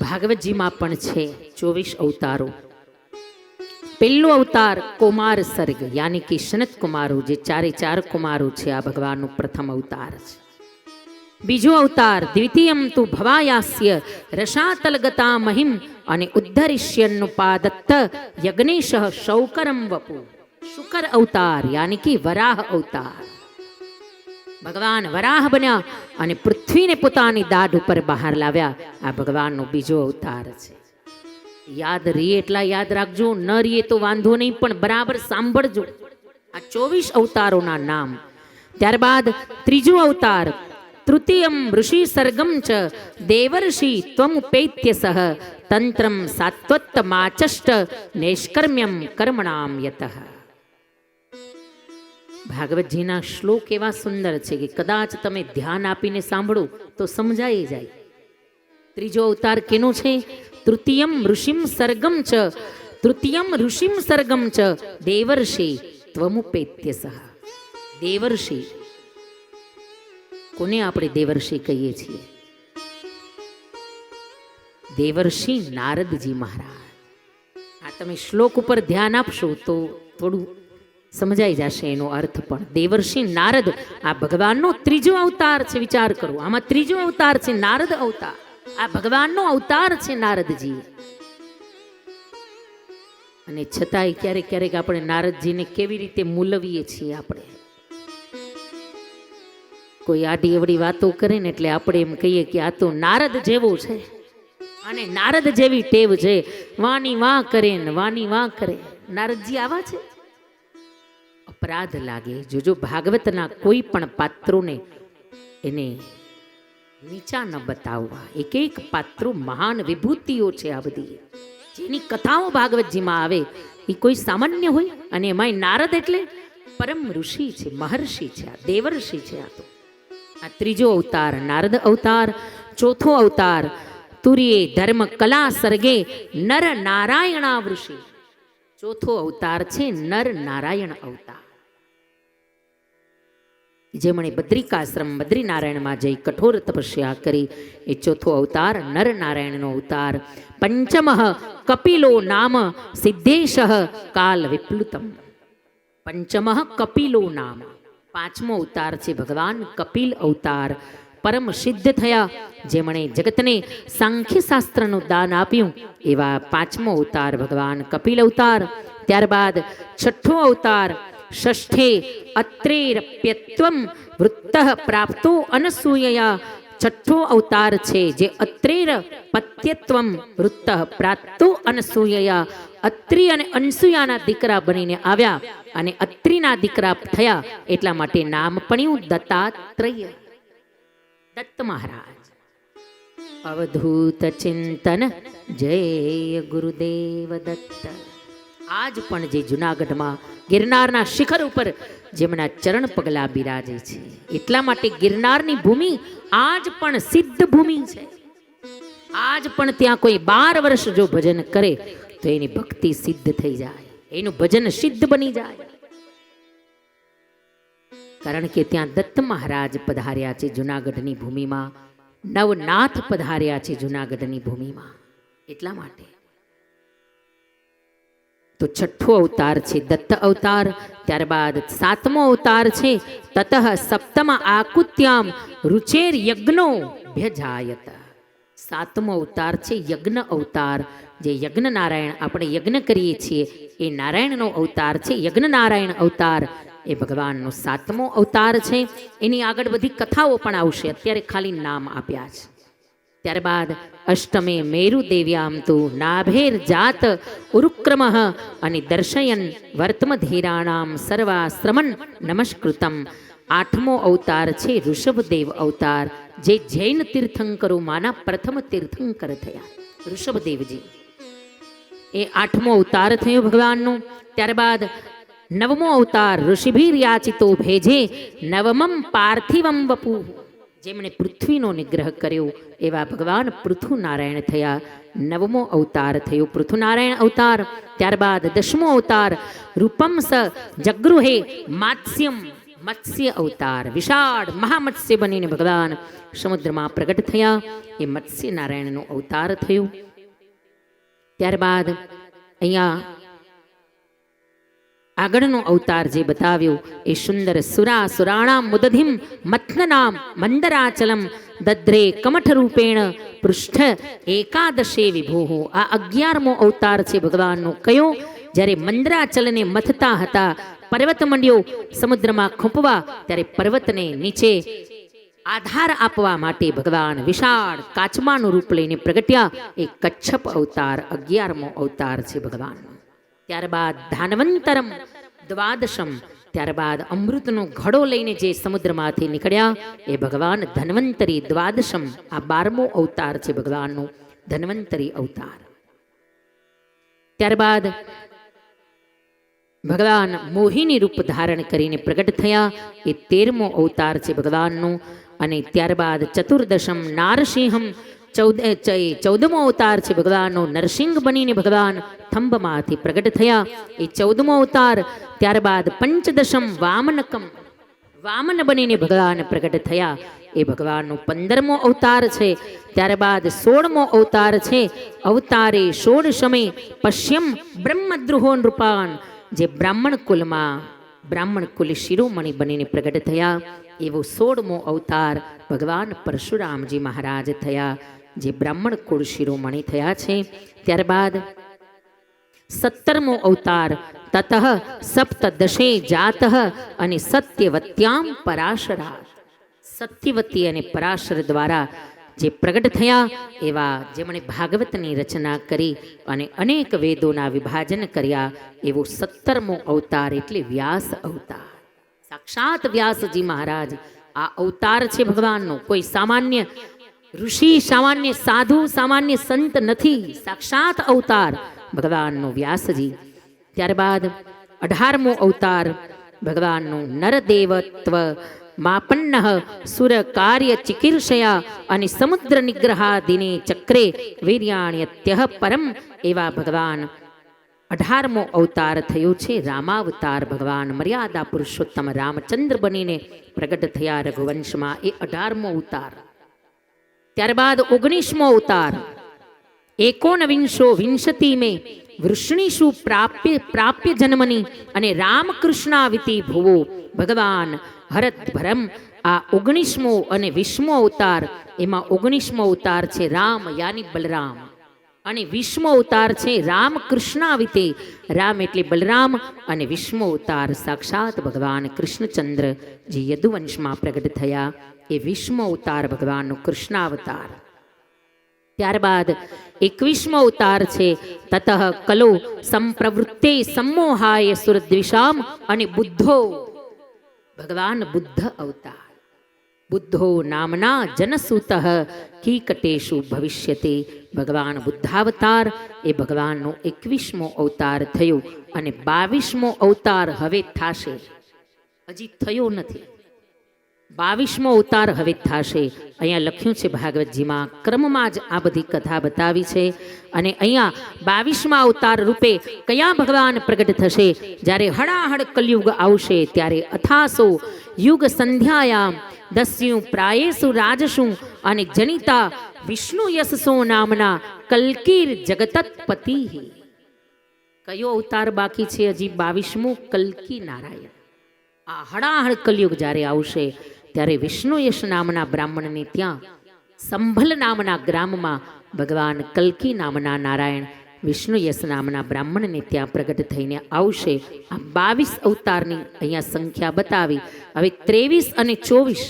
ભાગવતજીમાં પણ છે 24 અવતારો. પહેલો અવતાર કૌમાર સર્ગ, યાની કે સનત કુમારો, જે 4 કુમારો છે, આ ભગવાનનો પ્રથમ અવતાર છે. બીજો અવતાર દ્વિતીયમ તુ ભવાયાસ્ય રસાતલગતા મહિમ અને ઉદ્ધરિષ્યન્નુપાદત્ત યજ્ઞેશ શૌકરમ વપુ. શુકર અવતાર, યાની કે વરાહ અવતાર. ભગવાન વરાહ બન્યા અને પૃથ્વીને પોતાની દાઢ ઉપર બહાર લાવ્યા. આ ભગવાનનો બીજો અવતાર છે. યાદ રહીએ એટલા યાદ રાખજો, ન રહીએ તો વાંધો નહીં, પણ બરાબર સાંભળજો આ 24 અવતારોના નામ. ત્યારબાદ ત્રીજો અવતાર તૃતીયમ ઋષિ સર્ગમ ચ દેવર્ષિ ત્વમુપેત્ય સહ તંત્રમ સાત્વત્તમાચષ્ટ નૈષ્કર્મ્યમ કર્મણામ યતઃ. ભાગવતજીના શ્લોક એવા સુંદર છે કે કદાચ તમે ધ્યાન આપીને સાંભળો તો સમજાઈ જાય. ત્રીજો અવતાર કેનો છે? તૃતીયમ ઋષિમ સર્ગમ ચ, તૃતીયમ ઋષિમ સર્ગમ ચ દેવર્ષિ ત્વમુપેત્ય સહ. દેવર્ષિ કોને આપણે દેવર્ષિ કહીએ છીએ? દેવર્ષિ નારદજી મહારાજ. આ તમે શ્લોક ઉપર ધ્યાન આપશો તો થોડું સમજાઈ જશે એનો અર્થ પણ. દેવર્ષિ નારદ આ ભગવાનનો ત્રીજો અવતાર છે. વિચાર કરો, આમાં ત્રીજો અવતાર છે નારદ અવતાર. આ ભગવાનનો અવતાર છે નારદજી. અને છતાંય ક્યારેક ક્યારેક આપણે નારદજીને કેવી રીતે મૂલવીએ છીએ. આપણે કોઈ આડી અવડી વાતો કરે ને એટલે આપણે એમ કહીએ કે આ તો નારદ જેવો છે, અને નારદ જેવી ટેવ છે, વાની વાહ કરે ને વાની વાહ કરે. નારદજી આવા છે? અપરાધ લાગે. જો ભાગવતના કોઈ પણ પાત્રોને એને નીચા ન બતાવવા. એક એક પાત્રો મહાન વિભૂતિઓ છે. આ બધી જેની કથાઓ ભાગવતજીમાં આવે એ કોઈ સામાન્ય હોય, અને એમાંય નારદ એટલે પરમ ઋષિ છે, મહર્ષિ છે, આ દેવર્ષિ છે. આ ત્રીજો અવતાર નારદ અવતાર. ચોથો અવતાર તુર્યે ધર્મ કલા સર્ગે નર નારાયણા વૃષિ. ચોથો અવતાર છે નર નારાયણ અવતાર. જેમણે બદ્રિકાશ્રમ બદ્રીનારાયણમાં જઈ કઠોર તપસ્યા કરી, એ ચોથો અવતાર નર નારાયણનો અવતાર. પંચમઃ કપિલો નામ સિદ્ધેશ કાલ વિપ્લુતમ. પંચમઃ કપિલો નામ, પાંચમો અવતાર છે ભગવાન કપિલ અવતાર. પરમ સિદ્ધ થયા, જેમણે જગતને સાંખ્ય શાસ્ત્રનું દાન આપ્યું, એવા પાંચમો અવતાર ભગવાન કપિલ અવતાર. ત્યારબાદ છઠ્ઠો અવતાર ષષ્ઠે અત્રેરપ્યત્વમ વૃત્ત પ્રાપ્તો અનસૂયયા. છઠ્ઠો અવતાર છે જે અત્રેર પત્યત્વમ વૃત્ત પ્રાપ્તો અનસૂયયા. અત્રિ અને અનસૂયાના દીકરા બનીને આવ્યા, અને અત્રિના દીકરા થયા એટલા માટે નામ પડ્યું દત્તાત્રેય. દત્ત મહારાજ. અવધૂત ચિંતન જય ગુરુદેવ દત્ત. આજ પણ જે જુનાગઢમાં ગિરનારના શિખર ઉપર જેમના ચરણ પગલા બિરાજે છે, એટલા માટે ગિરનારની ભૂમિ આજ પણ સિદ્ધ ભૂમિ છે. આજ પણ ત્યાં કોઈ 12 વર્ષ જો ભજન કરે તો એની ભક્તિ સિદ્ધ થઈ જાય, એનું ભજન સિદ્ધ બની જાય. કારણ કે ત્યાં દત્ત મહારાજ પધાર્યા છે જુનાગઢની ભૂમિમાં, નવનાથ પધાર્યા છે જુનાગઢની ભૂમિમાં. એટલા માટે તો છઠ્ઠો અવતાર છે દત્ત અવતાર, ત્યારબાદ સાતમો અવતાર છે તતઃ સપ્તમ આકુત્યામ રુચેર યજ્ઞો ભ્યજાયત. સાતમો અવતાર છે યજ્ઞ અવતાર, જે યજ્ઞ નારાયણ આપણે યજ્ઞ કરીએ છીએ એ નારાયણનો અવતાર છે. યજ્ઞ નારાયણ અવતાર એ ભગવાનનો સાતમો અવતાર છે. એની આગળ બધી કથાઓ પણ આવશે, અત્યારે ખાલી નામ આપ્યા છે. ત્યારબાદ અષ્ટમે મેરુદેવ્યામ તુ નાભેર જાત ઉરુક્રમ અને દર્શયન વર્તમધીરાણામ સર્વાશ્રમન નમસ્કૃતમ. આઠમો અવતાર છે ઋષભદેવ અવતાર, જે જૈન તીર્થંકરો માના પ્રથમ તીર્થંકર થયા ઋષભદેવજી. એ આઠમો અવતાર થયો ભગવાનનો. ત્યારબાદ નવમો અવતાર ઋષિભીર યાચિતો ભેજે નવમમ પાર્થિવમ વપુ, જેમણે પૃથ્વીનો નિગ્રહ કર્યો એવા ભગવાન પૃથુનારાયણ થયા. નવમો અવતાર થયો પૃથુનારાયણ અવતાર. ત્યારબાદ દસમો અવતાર રૂપમ સ જગૃહે માત્સ્યમ, મત્સ્ય અવતાર, વિશાળ મહામત્સ્ય બનીને ભગવાન સમુદ્રમાં પ્રગટ થયા. એ મત્સ્ય નારાયણનો અવતાર થયો. ત્યારબાદ અહીંયા આગળનો અવતાર જે બતાવ્યો એ સુંદર સુરા સુરાણામ મુદધિમ મથ્નનામ મંદરાચલમ દદ્રે કમઠ રૂપેણ પૃષ્ઠ એકાદશે વિભોહો. આ 11મો અવતાર છે ભગવાનનો. કયો? જ્યારે મંદરાચલને મથતા હતા, પર્વત મંડ્યો સમુદ્રમાં ખૂંપવા, ત્યારે પર્વતને નીચે આધાર આપવા માટે ભગવાન વિશાળ કાચબાનું રૂપ લઈને પ્રગટ્યા. એ કચ્છપ અવતાર 11મો અવતાર છે ભગવાનનો. ત્યારબાદ ધાનવંતરમ દ્વાદશમ, ત્યારબાદ અમૃતનો ઘડો લઈને જે સમુદ્રમાંથી નીકળ્યા એ ભગવાન ધન્વંતરી દ્વાદશમ. આ 12મો અવતાર છે ભગવાનનો, ધન્વંતરી અવતાર. ત્યારબાદ ભગવાન મોહિની રૂપ ધારણ કરીને પ્રગટ થયા. એ 13મો અવતાર છે ભગવાનનો. અને ત્યારબાદ ચતુર્દશમ નારસિંહમ, 14મો અવતાર છે ભગવાનનો. નરસિંહ બનીને ભગવાન થંભમાંથી પ્રગટ થયા. એ 14મો અવતાર. ત્યારબાદ પંચદશમ વામનકમ, વામન બનીને ભગવાન પ્રગટ થયા. એ ભગવાનનો 15મો અવતાર છે. ત્યારબાદ 16મો અવતાર છે અવતારે ષોડશમે પશ્યમ બ્રહ્મદ્રુહો નૃપાન, જે બ્રાહ્મણ કુલમાં બ્રાહ્મણ કુલ શિરોમણી બનીને પ્રગટ થયા. એવો 16મો અવતાર ભગવાન પરશુરામજી મહારાજ થયા, જે બ્રાહ્મણ કુળ શિરોમણી થયા છે. ત્યારબાદ 17મો અવતાર તતઃ સપ્તદશે જાતઃ અને સત્યવત્યામ પરાશરા. સત્યવતી અને પરાશર દ્વારા જે પ્રગટ થયા એવા જેમણે ભાગવતની રચના કરી અને અનેક વેદોના વિભાજન કર્યા, એવો 17મો અવતાર એટલે વ્યાસ અવતાર. સાક્ષાત વ્યાસજી મહારાજ આ અવતાર છે ભગવાનનો. કોઈ સામાન્ય ઋષિ, સામાન્ય સાધુ, સામાન્ય સંત નથી. સાક્ષાત અવતાર ભગવાનનો વ્યાસજી. ત્યારબાદ 18મો અવતાર ભગવાનનો નરદેવત્વ માપન્ન સુર કાર્ય ચિકીર્ષયા અને સમુદ્ર નિગ્રહાદિને ચક્રે વીર્યાણ્યત્યઃ પરમ. એવા ભગવાન 18મો અવતાર થયો છે રામાવતાર. ભગવાન મર્યાદા પુરુષોત્તમ રામચંદ્ર બનીને પ્રગટ થયા રઘુવંશમાં. એ 18મો અવતાર. ત્યારબાદ 19મો અવતાર એકોનવિંશો વિંશતિ મે વૃષ્ણિષુ પ્રાપ્ય જન્મની અને રામકૃષ્ણાવિતિ ભુવો. ભગવાન હરત ભરમ. આ 19મો અને 20મો અવતાર. એમાં 19મો અવતાર છે રામ યાની બલરામ, અને 20મો અવતાર છે રામકૃષ્ણાવિતે. રામ એટલે બલરામ, અને 20મો અવતાર સાક્ષાત ભગવાન કૃષ્ણચંદ્ર જે યદુવંશમાં પ્રગટ થયા. એ 20મો અવતાર ભગવાનનો કૃષ્ણાવતાર. ત્યારબાદ 21મો અવતાર છે તતઃ કલો સંપ્રવૃત્તે सम्मोहाय સુરદ્વિષામ અને બુદ્ધો. ભગવાન બુદ્ધ અવતાર. બુદ્ધો નામના જનસૂતઃ કીકટેશુ ભવિષ્યતે. ભગવાન બુદ્ધાવતાર એ ભગવાનનો 21મો અવતાર થયો. અને 22મો અવતાર હવે થશે, હજી થયો નથી. 22મો અવતાર હવે થશે. અહીંયા લખ્યું છે ભાગવતજીમાં, ક્રમમાં જ આ બધી કથા બતાવી છે. અને અહીંયા 22મા અવતાર રૂપે કયા ભગવાન પ્રગટ થશે? જ્યારે હળાહળ કલયુગ આવશે ત્યારે અથાસો યુગ સંધ્યાયામ દસ્યુ પ્રાયેસુ રાજસુ અને જનિતા વિષ્ણુ યશસો નામના કલ્કીર જગતત્પતિ. કયો અવતાર બાકી છે? હજી 22મું કલ્કી નારાયણ. આ હળાહળ કલયુગ જ્યારે આવશે ત્યારે વિષ્ણુ યશ નામના બ્રાહ્મણને ત્યાં સંભલ નામના ગ્રામમાં ભગવાન કલ્કી નામના નારાયણ વિષ્ણુ યશ નામના બ્રાહ્મણને ત્યાં પ્રગટ થઈને આવશે. આ 22 અવતારની અહીંયા સંખ્યા બતાવી. હવે 23 અને 24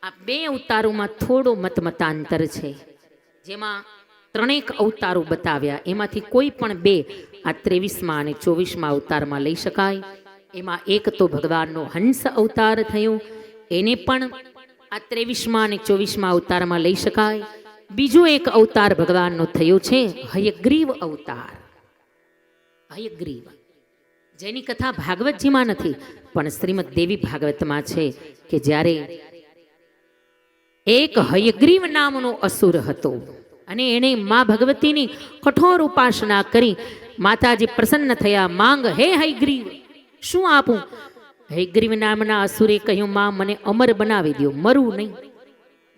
આ બે અવતારોમાં થોડો મતાંતર છે. જેમાં 3 અવતારો બતાવ્યા, એમાંથી કોઈ પણ 2 આ 23માં અને 24માં અવતારમાં લઈ શકાય. એમાં એક તો ભગવાનનો હંસ અવતાર થયો, એને પણ આ 23માં અને 24માં અવતારમાં લઈ શકાય. બીજો એક અવતાર ભગવાનનો થયો છે હયગ્રીવ અવતાર. હયગ્રીવ જેની કથા ભાગવતજીમાં નથી પણ શ્રીમદ દેવી ભાગવતમાં છે કે જ્યારે એક હયગ્રીવ નામનો અસુર હતો અને એણે મા ભગવતીની કઠોર ઉપાસના કરી. માતાજી પ્રસન્ન થયા. માંગ, હે હયગ્રીવ, શું આપું? હયગ્રીવ નામના અસુરે કહ્યું, માં મને અમર બનાવી દો, મરવું નહીં.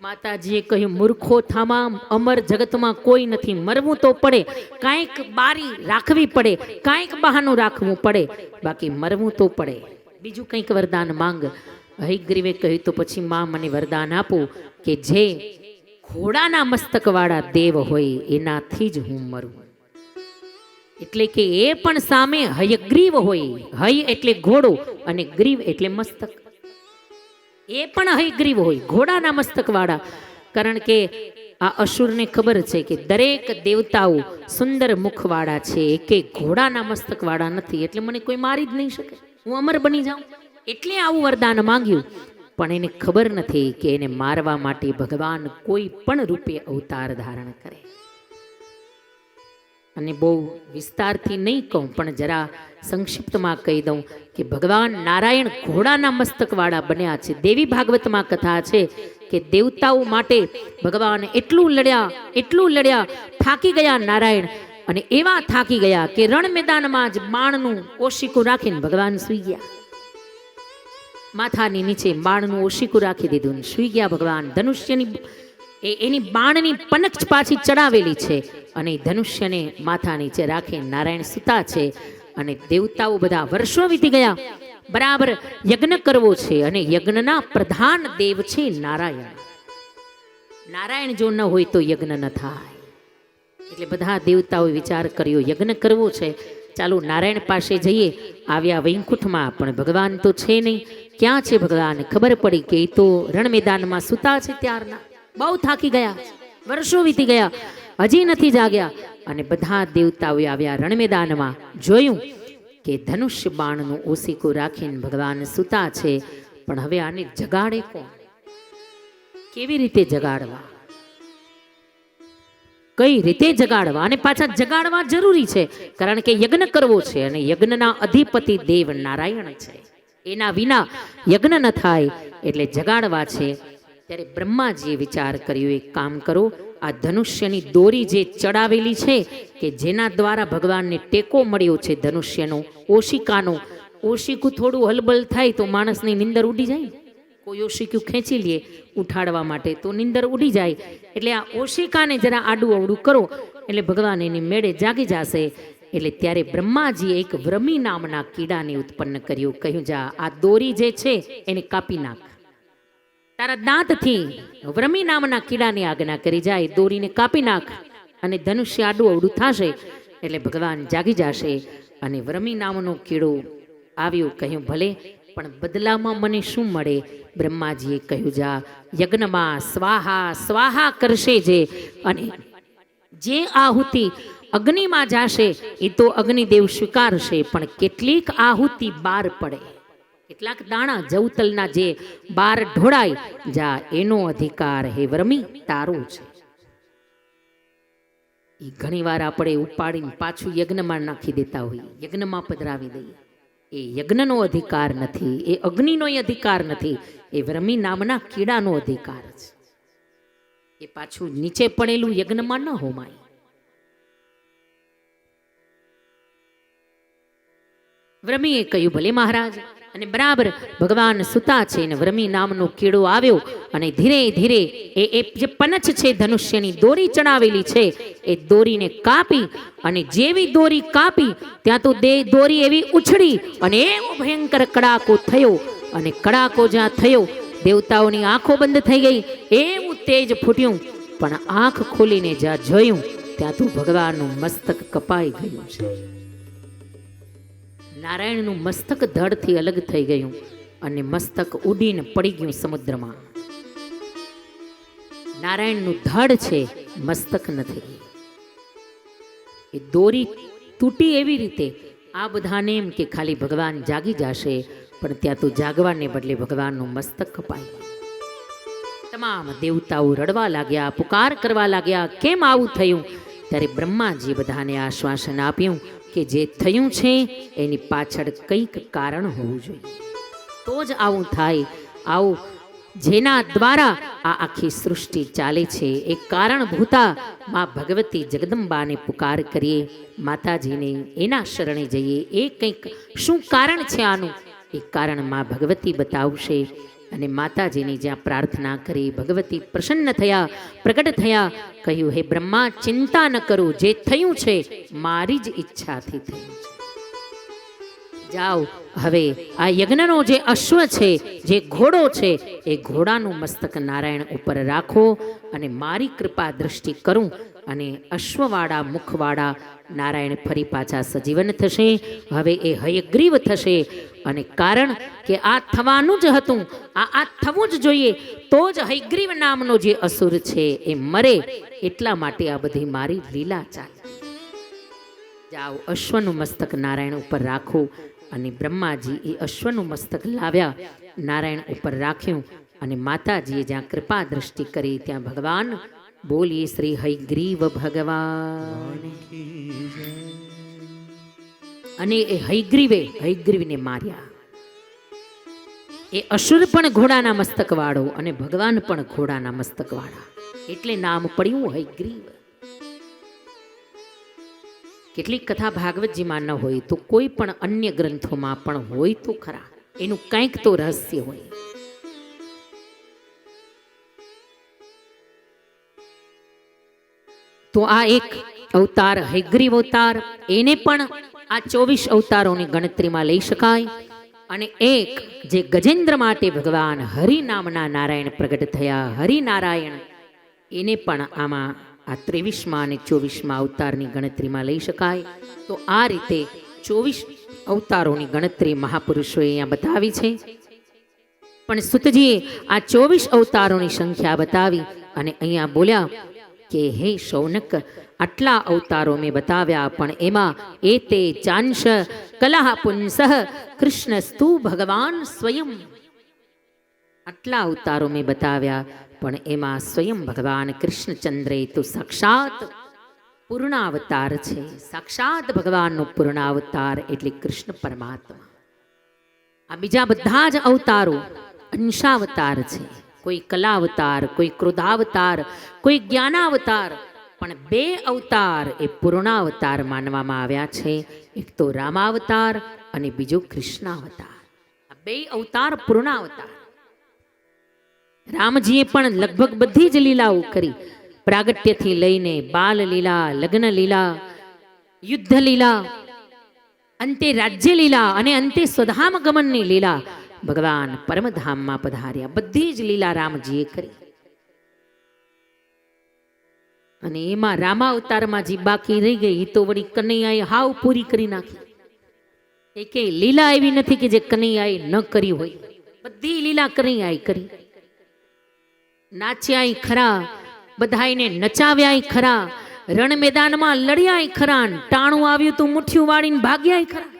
માતાજીએ કહ્યું, મૂર્ખો થામા, અમર જગતમાં કોઈ નથી, મરવું તો પડે, કાંઈક બારી રાખવી પડે, કાંઈક બહાનું રાખવું પડે, બાકી મરવું તો પડે. બીજું કંઈક વરદાન માંગ. હયગ્રીવે કહ્યું, તો પછી માં મને વરદાન આપો કે જે ઘોડાના મસ્તકવાળા દેવ હોય એનાથી જ હું મરું. એટલે કે એ પણ સામે હયગ્રીવ હોય. હય એટલે ઘોડો અને ગ્રીવ એટલે મસ્તક. એ પણ હયગ્રીવ હોય, ઘોડાના મસ્તકવાળા. કારણ કે આ અસુરને ખબર છે કે દરેક દેવતાઓ સુંદર મુખવાળા છે, કે ઘોડાના મસ્તકવાળા નથી, એટલે મને કોઈ મારી જ નહીં શકે, હું અમર બની જાઉં. એટલે આવું વરદાન માંગ્યું. પણ એને ખબર નથી કે એને મારવા માટે ભગવાન કોઈ પણ રૂપે અવતાર ધારણ કરે. અને બહુ વિસ્તારથી નહીં કહું પણ જરા સંક્ષિપ્તમાં કહી દઉં કે ભગવાન નારાયણ ઘોડાના મસ્તકવાળા બન્યા છે. દેવી ભાગવતમાં કથા છે કે દેવતાઓ માટે ભગવાન એટલું લડ્યા, થાકી ગયા નારાયણ. અને એવા થાકી ગયા કે રણ મેદાનમાં જ બાણનું ઓશિકું રાખીને ભગવાન સૂઈ ગયા. માથાની નીચે બાણનું ઓશિકું રાખી દીધું, સૂઈ ગયા ભગવાન. ધનુષ્યની એની બાણની પનખ પાછી ચડાવેલી છે અને ધનુષ્યને માથા નીચે રાખી નારાયણ સૂતા છે. અને દેવતાઓ બધા વર્ષો વીતી ગયા, બરાબર યજ્ઞ કરવો છે અને યજ્ઞના પ્રધાન દેવ છે નારાયણ. નારાયણ જો ન હોય તો યજ્ઞ ન થાય. એટલે બધા દેવતાઓએ વિચાર કર્યો યજ્ઞ કરવો છે, ચાલો નારાયણ પાસે જઈએ. આવ્યા વૈકુંઠમાં, પણ ભગવાન તો છે નહીં. ક્યાં છે ભગવાન? ખબર પડી કે એ તો રણ મેદાનમાં સૂતા છે ત્યારના. બહુ થાકી ગયા, વર્ષો વીતી ગયા, હજી નથી જાગ્યા. અને બધા દેવતાઓએ આવ્યા રણ મેદાનમાં, જોયું કે ધનુષ્ય બાણનું ઓશિકું રાખીને ભગવાન સૂતા છે. પણ હવે આને જગાડે કોણ? કેવી રીતે જગાડવા? કઈ રીતે જગાડવા? અને પાછા જગાડવા જરૂરી છે, કારણ કે યજ્ઞ કરવો છે અને યજ્ઞના અધિપતિ દેવ નારાયણ છે. એના વિના યજ્ઞ ન થાય, એટલે જગાડવા છે. ત્યારે બ્રહ્માજીએ વિચાર કર્યો, એક કામ કરો, આ ધનુષ્યની દોરી જે ચડાવેલી છે કે જેના દ્વારા ભગવાનને ટેકો મળ્યો છે ધનુષ્યનો, ઓશિકાનો. ઓશિકું થોડું હલબલ થાય તો માણસની નિંદર ઉડી જાય. કોઈ ઓશિકું ખેંચી લે ઉઠાડવા માટે તો નિંદર ઉડી જાય. એટલે આ ઓશિકાને જરા આડું અવડું કરો એટલે ભગવાન એની મેળે જાગી જશે. એટલે ત્યારે બ્રહ્માજીએ એક વ્રમી નામના કીડાને ઉત્પન્ન કર્યું. કહ્યું, જા આ દોરી જે છે એને કાપી નાખ, તારા દાંતથી વ્રમી નામના કીડાની આજ્ઞા કરી, જાય દોરીને કાપી નાખ અને ધનુષ્ય આડું અવડું થશે એટલે ભગવાન જાગી જશે. અને વ્રમી નામનો કીડો આવ્યો. કહ્યું, ભલે, પણ બદલામાં મને શું મળે? બ્રહ્માજીએ કહ્યું, જા યજ્ઞમાં સ્વાહા સ્વાહા કરશે જે, અને જે આહુતિ અગ્નિમાં જાશે એ તો અગ્નિદેવ સ્વીકારશે, પણ કેટલીક આહુતિ બહાર પડે, કેટલાક દાણા જવતલના જે બાર ઢોળાય, જા એનો અધિકાર હે વ્રમી તારો છે. એ ઘણીવાર આપણે ઉપાડીને પાછું યજ્ઞમાં નાખી દેતા હોઈએ, યજ્ઞમાં પધરાવી દઈએ. એ યજ્ઞનો અધિકાર નથી, એ અગ્નિનો અધિકાર નથી, એ વ્રમી નામના કીડાનો અધિકાર છે. એ પાછું નીચે પડેલું યજ્ઞમાં ન હોમાય. વ્રમીએ કહ્યું, ભલે મહારાજ, અને બરાબર ભગવાન સૂતા છે ને વ્રમી નામનો કીડો આવ્યો અને ધીરે ધીરે એ જે પનચ છે ધનુષ્યની દોરી ચડાવેલી છે એ દોરીને કાપી, અને જેવી દોરી કાપી ત્યાં તો દોરી એવી ઉછળી અને એવો ભયંકર કડાકો થયો, અને કડાકો જ્યાં થયો દેવતાઓની આંખો બંધ થઈ ગઈ, એવું તેજ ફૂટ્યું. પણ આંખ ખોલીને જ્યાં જોયું ત્યાં તો ભગવાનનું મસ્તક કપાઈ ગયું છે. નારાયણનું મસ્તક ધડથી અલગ થઈ ગયું અને મસ્તક ઉડીને પડી ગયું સમુદ્રમાં. નારાયણનું ધડ છે, મસ્તક નથી. એ દોરી તૂટી એવી રીતે આ બધાને એમ કે ખાલી ભગવાન જાગી જશે, પણ ત્યાં તો જાગવાને બદલે ભગવાનનું મસ્તક કપાઈ ગયું. તમામ દેવતાઓ રડવા લાગ્યા, પુકાર કરવા લાગ્યા, કેમ આવું થયું? ત્યારે બ્રહ્માજી બધાને આશ્વાસન આપ્યું કે જે થયું છે એની પાછળ કંઈક કારણ હોવું જોઈએ, તો જ આવું થાય. આવું જેના દ્વારા આ આખી સૃષ્ટિ ચાલે છે એ કારણભૂતા માં ભગવતી જગદંબાને પુકાર કરીએ, માતાજીને એના શરણે જઈએ. એ કંઈક શું કારણ છે આનું, એ કારણ માં ભગવતી બતાવશે. અને માતાજીની જ્યાં પ્રાર્થના કરી ભગવતી પ્રસન્ન થયા, પ્રગટ થયા. કહ્યું, હે બ્રહ્મા, ચિંતા ન કરો, જે થયું છે મારી જ ઈચ્છાથી થયું છે. જાઓ હવે આ યજ્ઞનો જે અશ્વ છે, જે ઘોડો છે, એ ઘોડાનું મસ્તક નારાયણ ઉપર રાખો અને મારી કૃપા દ્રષ્ટિ કરું અને અશ્વવાળા મુખવાળા નારાયણ ફરી પાછા સજીવન થશે. હવે એ હયગ્રીવ થશે. અને કારણ કે આ થવાનું જ હતું, આ થવું જ જોઈએ, તો જ હયગ્રીવ નામનો જે અસુર છે એ મરે. એટલા માટે આ બધી મારી લીલા ચાલે. જાઓ અશ્વનું મસ્તક નારાયણ ઉપર રાખો. અને બ્રહ્માજી એ અશ્વનું મસ્તક લાવ્યા, નારાયણ ઉપર રાખ્યું, અને માતાજીએ જ્યાં કૃપા દ્રષ્ટિ કરી ત્યાં ભગવાન બોલીએ શ્રી હયગ્રીવ ભગવાન. અને એ હયગ્રીવને માર્યા. એ અસુર પણ ઘોડાના મસ્તક વાળો અને ભગવાન પણ ઘોડાના મસ્તક વાળા, એટલે નામ પડ્યું હયગ્રીવ. કેટલીક કથા ભાગવતજીમાં ન હોય તો કોઈ પણ અન્ય ગ્રંથોમાં પણ હોય તો ખરા, એનું કંઈક તો રહસ્ય હોય. તો આ એક અવતાર હયગ્રીવ અવતાર, એને પણ આ 24 અવતારોની ગણતરીમાં લઈ શકાય. અને એક જે ગજેન્દ્ર માટે ભગવાન હરિ નામના નારાયણ પ્રગટ થયા, હરિનારાયણ, એને પણ આમાં આ 23માં અને 24માં અવતારની ગણતરીમાં લઈ શકાય. તો આ રીતે 24 અવતારોની ગણતરી મહાપુરુષોએ અહીંયા બતાવી છે. પણ સુતજીએ આ 24 અવતારોની સંખ્યા બતાવી અને અહીંયા બોલ્યા કે હે શૌનક, આટલા અવતારો મેં બતાવ્યા, પણ એમાં એ તે ચાંશ કલહ પુંસઃ કૃષ્ણસ્તુ ભગવાન સ્વયં. આટલા અવતારો મેં બતાવ્યા, પણ એમાં સ્વયં ભગવાન કૃષ્ણચંદ્ર તો સાક્ષાત પૂર્ણાવતાર છે. સાક્ષાત ભગવાનનો પૂર્ણાવતાર એટલે કૃષ્ણ પરમાત્મા. આ બીજા બધા જ અવતારો અંશાવતાર છે. કોઈ કલાવતાર, કોઈ ક્રોધાવતાર, કોઈ જ્ઞાનાવતાર, પણ 2 અવતાર એ પૂર્ણાવતાર માનવામાં આવ્યા છે. એક તો રામાવતાર અને બીજો કૃષ્ણાવતાર. આ 2 અવતાર પૂર્ણાવતાર. રામજીએ પણ લગભગ બધી જ લીલાઓ કરી, પ્રાગટ્યથી લઈને બાલ લીલા, લગ્ન લીલા, યુદ્ધ લીલા, અંતે રાજ્ય લીલા અને અંતે સ્વધામ ગમનની લીલા. ભગવાન પરમધામમાં પધાર્યા, બધી જ લીલા રામજીએ કરી. અને એમાં રામાવતારમાં જે બાકી રહી ગઈ એ તો વળી કનૈયાએ હાવ પૂરી કરી નાખી. એકે લીલા એવી નથી કે જે કનૈયાએ ન કરી હોય, બધી લીલા કનૈયાએ કરી. નાચ્યાય ખરા, બધાઈને નચાવ્યાય ખરા, રણ મેદાનમાં લડ્યાય ખરા, ટાણું આવ્યું તો મુઠ્ઠીઓ વાળીને ભાગ્યાય ખરા,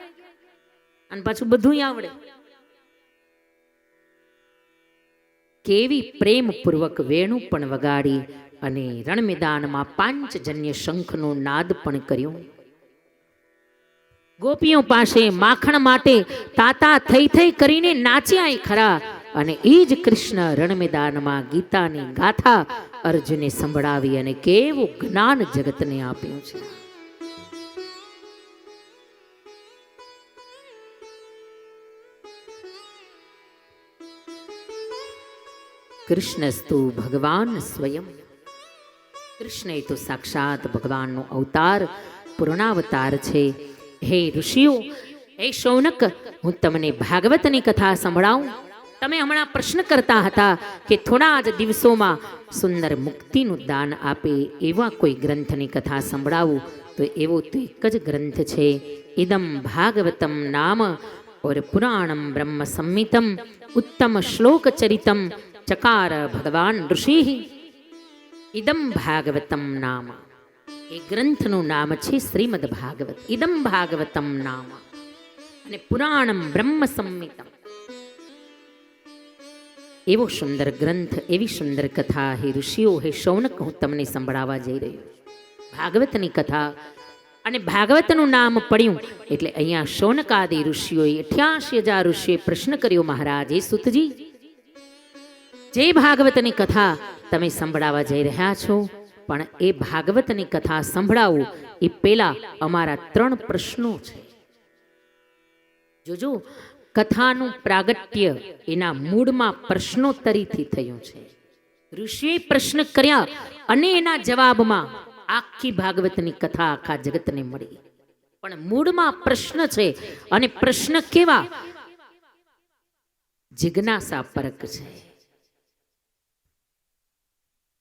અને પાછું બધું આવડે. કેવી પ્રેમપૂર્વક વેણું પણ વગાડી અને રણ મેદાનમાં પાંચજન્ય શંખનો નાદ પણ કર્યો. ગોપીઓ પાસે માખણ માટે તાતા થઈ થઈ કરીને નાચ્યાય ખરા, અને એ જ કૃષ્ણ રણ મેદાનમાં ગીતાની ગાથા અર્જુને સંભળાવી અને કેવું જ્ઞાન જગતને આપ્યું છે. કૃષ્ણસ્તુ ભગવાન સ્વયં. કૃષ્ણ એ તો સાક્ષાત ભગવાનનો અવતાર, પૂર્ણાવતાર છે. હે ઋષિઓ, હે શૌનક, હું તમને ભાગવતની કથા સંભળાવું. તમે હમણાં પ્રશ્ન કરતા હતા કે થોડા જ દિવસોમાં સુંદર મુક્તિનું દાન આપે એવા કોઈ ગ્રંથની કથા સંભળાવું. તો એવો તો એક જ ગ્રંથ છે, ઇદમ ભાગવતમ નામ और पुराणम ब्रह्म संहितम उत्तम श्लोक चरितम चकार भगवान ऋषि. इदम भागवतम नाम, એ ગ્રંથનું નામ છે શ્રીમદ ભાગવત. ઇદમ ભાગવતમ નામ અને પુરાણમ બ્રહ્મ સંહિતમ. એવો સુંદર ગ્રંથ, એવી સુંદર કથા હે ઋષિઓ, હે શૌનક, હું તમને સંભળાવવા જઈ રહ્યો ભાગવતની કથા. અને ભાગવતનું નામ પડ્યું એટલે અહીંયા શૌનકાદી ઋષિઓએ 88,000 ઋષિઓએ પ્રશ્ન કર્યો, મહારાજ હે સુતજી, જે ભાગવતની કથા તમે સંભળાવવા જઈ રહ્યા છો, પણ એ ભાગવતની કથા સંભળાવું એ પહેલા અમારા 3 પ્રશ્નો છે. જોજો, કથાનું પ્રાગટ્ય એના મૂળમાં પ્રશ્નોત્તરીથી થયું છે. ઋષિએ પ્રશ્ન કર્યા અને એના જવાબમાં આખી ભાગવતની કથા આખા જગતને મળી. પણ મૂળમાં પ્રશ્ન છે, અને પ્રશ્ન કેવા? જિજ્ઞાસા પરક છે.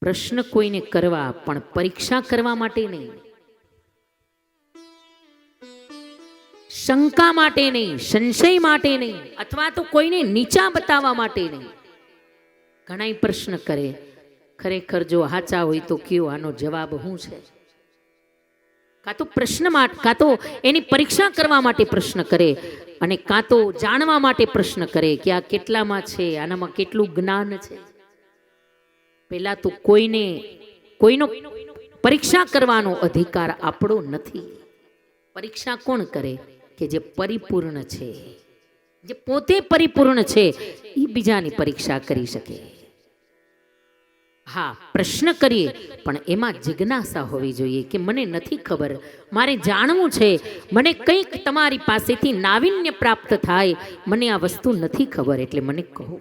પ્રશ્ન કોઈને કરવા, પણ પરીક્ષા કરવા માટે નહીં, શંકા માટે નહીં, સંશય માટે નહીં, અથવા તો કોઈને નીચા બતાવવા માટે નહીં. ઘણા પ્રશ્ન કરે, ખરેખર જો સાચા હોય તો કયો આનો જવાબ શું છે? કાં તો પ્રશ્ન માટે, કાં તો એની પરીક્ષા કરવા માટે પ્રશ્ન કરે, અને કાં તો જાણવા માટે પ્રશ્ન કરે કે આ કેટલામાં છે, આનામાં કેટલું જ્ઞાન છે. પહેલા તો કોઈનો પરીક્ષા કરવાનો અધિકાર આપણો નથી. પરીક્ષા કોણ કરે? કે જે પરિપૂર્ણ છે, જે પોતે પરિપૂર્ણ છે, એ બીજાની પરીક્ષા કરી શકે. હા, પ્રશ્ન કરીએ, પણ એમાં જિજ્ઞાસા હોવી જોઈએ કે મને નથી ખબર, મારે જાણવું છે, મને કંઈક તમારી પાસેથી નાવીન્ય પ્રાપ્ત થાય, મને આ વસ્તુ નથી ખબર, એટલે મને કહો,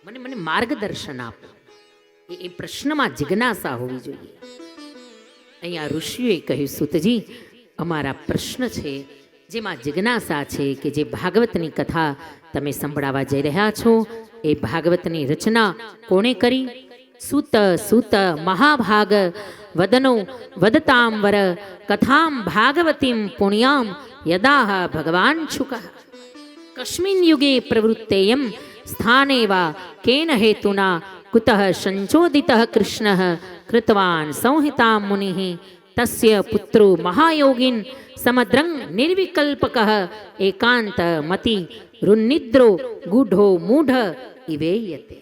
મને માર્ગદર્શન આપો. એ પ્રશ્નમાં જિજ્ઞાસા હોવી જોઈએ. અહીંયા ઋષિઓએ કહ્યું, સુતજી, અમારા પ્રશ્ન છે જેમાં જિજ્ઞાસા છે કે જે ભાગવતની કથા તમે સંભળાવવા જઈ રહ્યા છો, એ ભાગવતની રચના કોણે કરી? સુત મહાભાગ વદનો વદતામ વર કથામ ભાગવતીમ પુણ્યામ યદાહ ભગવાન છુકઃ કસ્મિન યુગે પ્રવૃત્તેયમ સ્થાને વા કેન હેતુના કુતઃ સંચોદિતઃ કૃષ્ણઃ કૃતવાન સંહિતામ મુનિઃ તસ્ય પુત્રો મહાયોગીન સમદ્રંગ નિર્વિકલ્પકઃ એકાંત મતિ રુન્નિદ્રો ગૂઢો મૂઢ ઇવેયતે.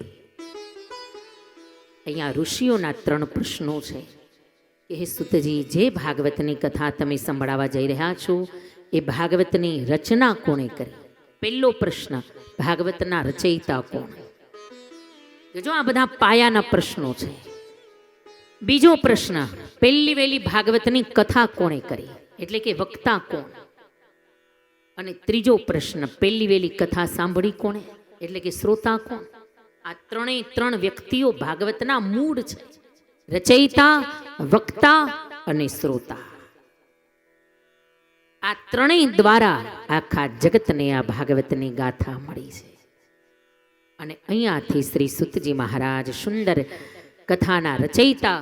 અહીંયા ઋષિઓના 3 પ્રશ્નો છે કે હે સુતજી, જે ભાગવતની કથા તમે સંભળાવવા જઈ રહ્યા છો, એ ભાગવતની રચના કોણે કરી? પહેલો પ્રશ્ન, ભાગવતના રચયિતા કોણ? જો આ બધા પાયાના પ્રશ્નો છે. બીજો પ્રશ્ન, પહેલી વહેલી ભાગવતની કથા કોણે કરી, એટલે કે વક્તા કોણ? અને ત્રીજો પ્રશ્ન, પહેલી વહેલી કથા સાંભળી કોણે, એટલે કે શ્રોતા કોણ? આ 3 વ્યક્તિઓ ભાગવતના મૂળ છે, રચયિતા, વક્તા અને શ્રોતા. આ 3 દ્વારા આખા જગતને આ ભાગવતની ગાથા મળી છે. અને અહીંયાથી શ્રી સુતજી મહારાજ સુંદર કથાના રચયિતા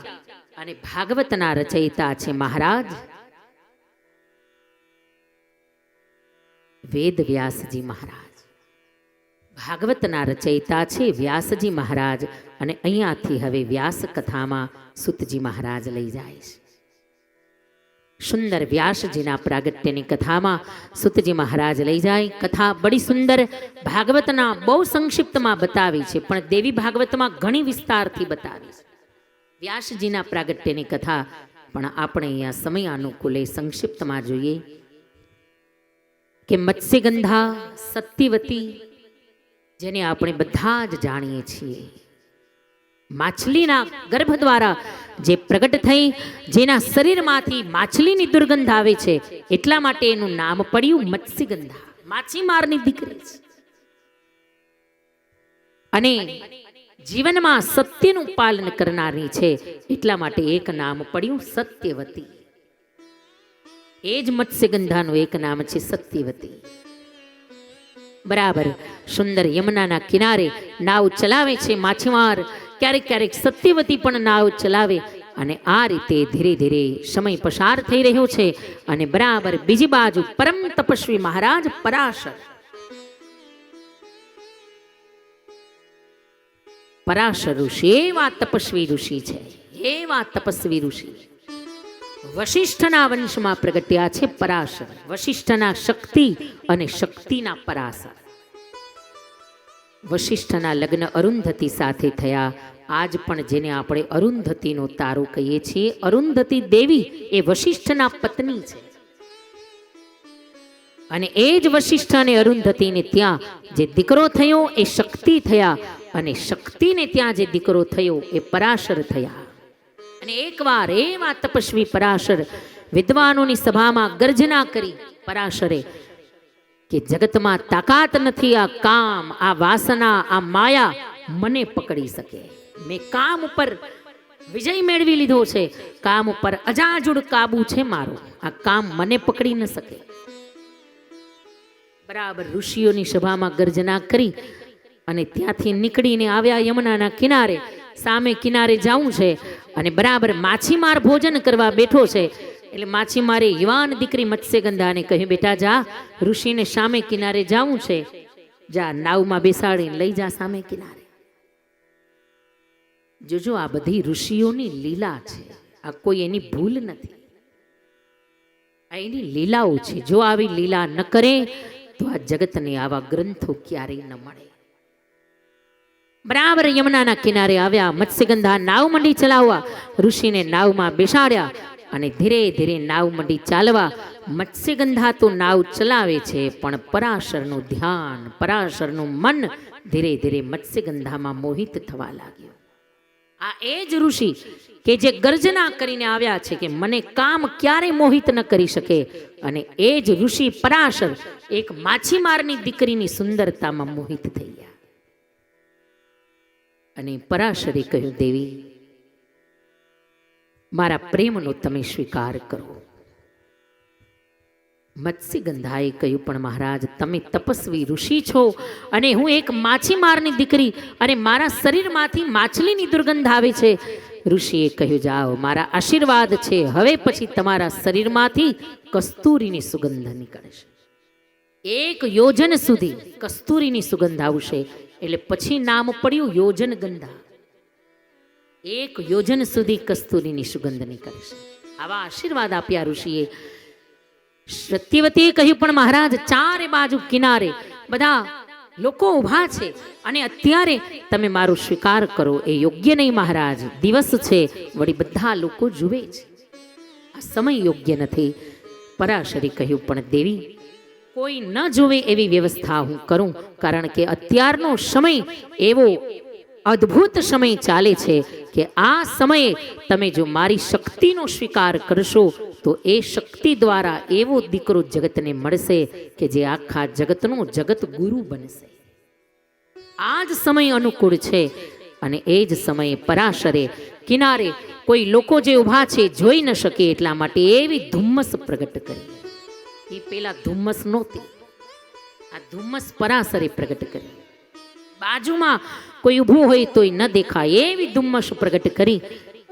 અને ભાગવતના રચયિતા છે મહારાજ વેદ વ્યાસજી મહારાજ. ભાગવતના રચયિતા છે વ્યાસજી મહારાજ. અને અહીંયાથી હવે વ્યાસ કથામાં સુતજી મહારાજ લઈ જાય છે. સુંદર વ્યાસજીના પ્રાગટ્યની કથામાં સુતજી મહારાજ લઈ જાય. કથા બડી સુંદર ભાગવતના બહુ સંક્ષિપ્તમાં બતાવી છે, પણ દેવી ભાગવતમાં ઘણી વિસ્તારથી બતાવી છે. વ્યાસજીના પ્રાગટ્યની કથા પણ આપણે અહીંયા સમય અનુકૂલે સંક્ષિપ્તમાં જોઈએ કે મત્સ્યગંધા સત્યવતી, જેને આપણે બધા જ જાણીએ છીએ, માછલીના ગર્ભ દ્વારા જે પ્રગટ થઈ, જેના શરીરમાંથી માછલીની દુર્ગંધ આવે છે, એટલા માટે એનું નામ પડ્યું મત્સ્યગંધા. માછીમારની દીકરી છે. અને જીવનમાં સત્યનું પાલન કરનારની છે, એટલા માટે એક નામ પડ્યું સત્યવતી. એ જ મત્સ્યગંધાનું એક નામ છે સત્યવતી. બરાબર સુંદર યમુનાના કિનારે નાવ ચલાવે છે માછીમાર. ક્યારેક ક્યારેક સત્યવતી પણ નાવ ચલાવે અને આ રીતે ધીરે ધીરે સમય પસાર થઈ રહ્યો છે. અને બરાબર બીજી બાજુ પરમ તપસ્વી મહારાજ પરાશર. પરાશર ઋષિ એવા તપસ્વી ઋષિ છે, એવા તપસ્વી ઋષિ. વશિષ્ઠના વંશમાં પ્રગટ્યા છે પરાશર. વશિષ્ઠના શક્તિ અને શક્તિના પરાશર. વશિષ્ઠના લગ્ન અરુંધતી સાથે થયા. આજ પણ જેને આપણે અરુંધતીનો તારો કહીએ છીએ, અરુંધતી દેવી એ વશિષ્ઠના પત્ની છે. અને એ જ વશિષ્ઠ અને અરુંધતીને ત્યાં જે દીકરો થયો એ શક્તિ થયા, અને શક્તિને ત્યાં જે દીકરો થયો એ પરાશર થયા. અને એકવાર એવા તપસ્વી પરાશર વિદ્વાનોની સભામાં ગર્જના કરી પરાશરે કે જગતમાં તાકાત નથી આ કામ, આ વાસના, આ માયા મને પકડી શકે. મેં કામ ઉપર વિજય મેળવી લીધો છે, કામ ઉપર અજાજુડ કાબુ છે મારો, આ કામ મને પકડી ન શકે. બરાબર ઋષિઓની સભામાં ગર્જના કરી અને ત્યાંથી નીકળીને આવ્યા યમુનાના કિનારે. સામે કિનારે જવું છે અને બરાબર માછીમાર ભોજન કરવા બેઠો છે. એટલે માછીમારે યુવાન દીકરી મત્સ્યગંધાને કહ્યું, બેટા જા, ઋષિને સામે કિનારે જવું છે, જા નાવમાં બેસાડીને લઈ જા સામે કિનારે. જોજો આ બધી ઋષિઓની લીલા છે, આ કોઈ એની ભૂલ નથી, આ એની લીલાઓ છે. જો આવી લીલા ન કરે તો આ જગતને આવા ગ્રંથો ક્યારેય ન મળે. બરાબર યમુનાના કિનારે આવ્યા. મત્સ્યગંધા નાવ મંડી ચલાવવા. ઋષિને નાવમાં બેસાડ્યા અને ધીરે ધીરે નાવ મંડી ચાલવા. મત્સ્યગંધા તો નાવ ચલાવે છે, પણ પરાશરનું ધ્યાન, પરાશરનું મન ધીરે ધીરે મત્સ્યગંધામાં મોહિત થવા લાગ્યું. આ એ જ ઋષિ કે જે ગર્જના કરીને આવ્યા છે કે મને કામ ક્યારેય મોહિત ન કરી શકે. અને એ જ ઋષિ પરાશર એક માછીમારની દીકરીની સુંદરતામાં મોહિત થઈ ગયા. અને પરાશરે કહ્યું, દેવી મારા પ્રેમનો તમે સ્વીકાર કરો. મત્સ્યગંધાએ કહ્યું, પણ મહારાજ તમે તપસ્વી ઋષિ છો અને હું એક માછીમારની દીકરી, અને મારા શરીરમાંથી માછલીની દુર્ગંધ આવે છે. ઋષિએ કહ્યું, જાઓ, મારા આશીર્વાદ છે, હવે પછી તમારા શરીરમાંથી કસ્તુરીની સુગંધ નીકળશે. 1 યોજન સુધી કસ્તુરીની સુગંધ આવશે. એટલે પછી નામ પડ્યું યોજન ગંધા. 1 યોજન સુધી કસ્તુરીની સુગંધ નીકળશે. આવા આશીર્વાદ આપ્યા ઋષિએ. સત્યવતીએ કહ્યું, પણ મહારાજ ચારે બાજુ કિનારે બધા લોકો ઊભા છે અને અત્યારે તમે મારો સ્વીકાર કરો એ યોગ્ય નહીં મહારાજ. દિવસ છે, વળી બધા લોકો જુએ છે, આ સમય યોગ્ય નથી. પરાશરે કહ્યું, પણ દેવી કોઈ ન જોવે એવી વ્યવસ્થા હું કરું, કારણ કે અત્યારનો સમય એવો અદ્ભુત સમય ચાલે છે કે આ સમયે તમે જો મારી શક્તિનો સ્વીકાર કરશો તો એ શક્તિ દ્વારા એવો દીકરો જગતને મળશે કે જે આખા જગતનો જગત ગુરુ બનશે. આ જ સમય અનુકૂળ છે. અને એ જ સમયે પરાશરે કિનારે કોઈ લોકો જે ઊભા છે જોઈ ન શકે એટલા માટે એવી ધુમ્મસ પ્રગટ કરી. એ પેલા ધુમ્મસ નહોતી, આ ધુમ્મસ પરાશરે પ્રગટ કરી. બાજુમાં કોઈ ઊભું હોય તોય ન દેખાય એવી ધુમ્મસ પ્રગટ કરી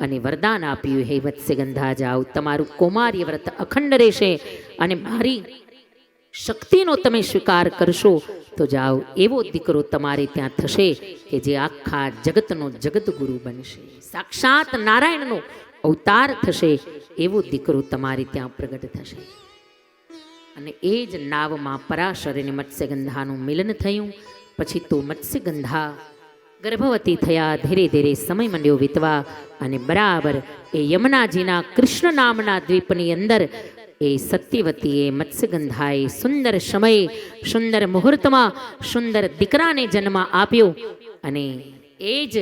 અને વરદાન આપ્યું, હે મત્સ્યગંધા જાઓ, તમારું કૌમાર્ય વ્રત અખંડ રહેશે અને મારી શક્તિનો તમે સ્વીકાર કરશો તો જાઓ, એવો દીકરો તમારે ત્યાં થશે કે જે આખા જગતનો જગતગુરુ બનશે, સાક્ષાત નારાયણનો અવતાર થશે, એવો દીકરો તમારે ત્યાં પ્રગટ થશે. અને એ જ નાવમાં પરાશર અને મત્સ્યગંધાનું મિલન થયું. પછી તો મત્સ્યગંધા ગર્ભવતી થયા. ધીરે ધીરે સમય મંડ્યો વીતવા અને બરાબર એ યમુનાજીના કૃષ્ણ નામના દ્વીપની અંદર એ સત્યવતીએ મત્સ્યગંધાએ સુંદર સમયે, સુંદર મુહૂર્તમાં સુંદર દીકરાને જન્મ આપ્યો. અને એ જ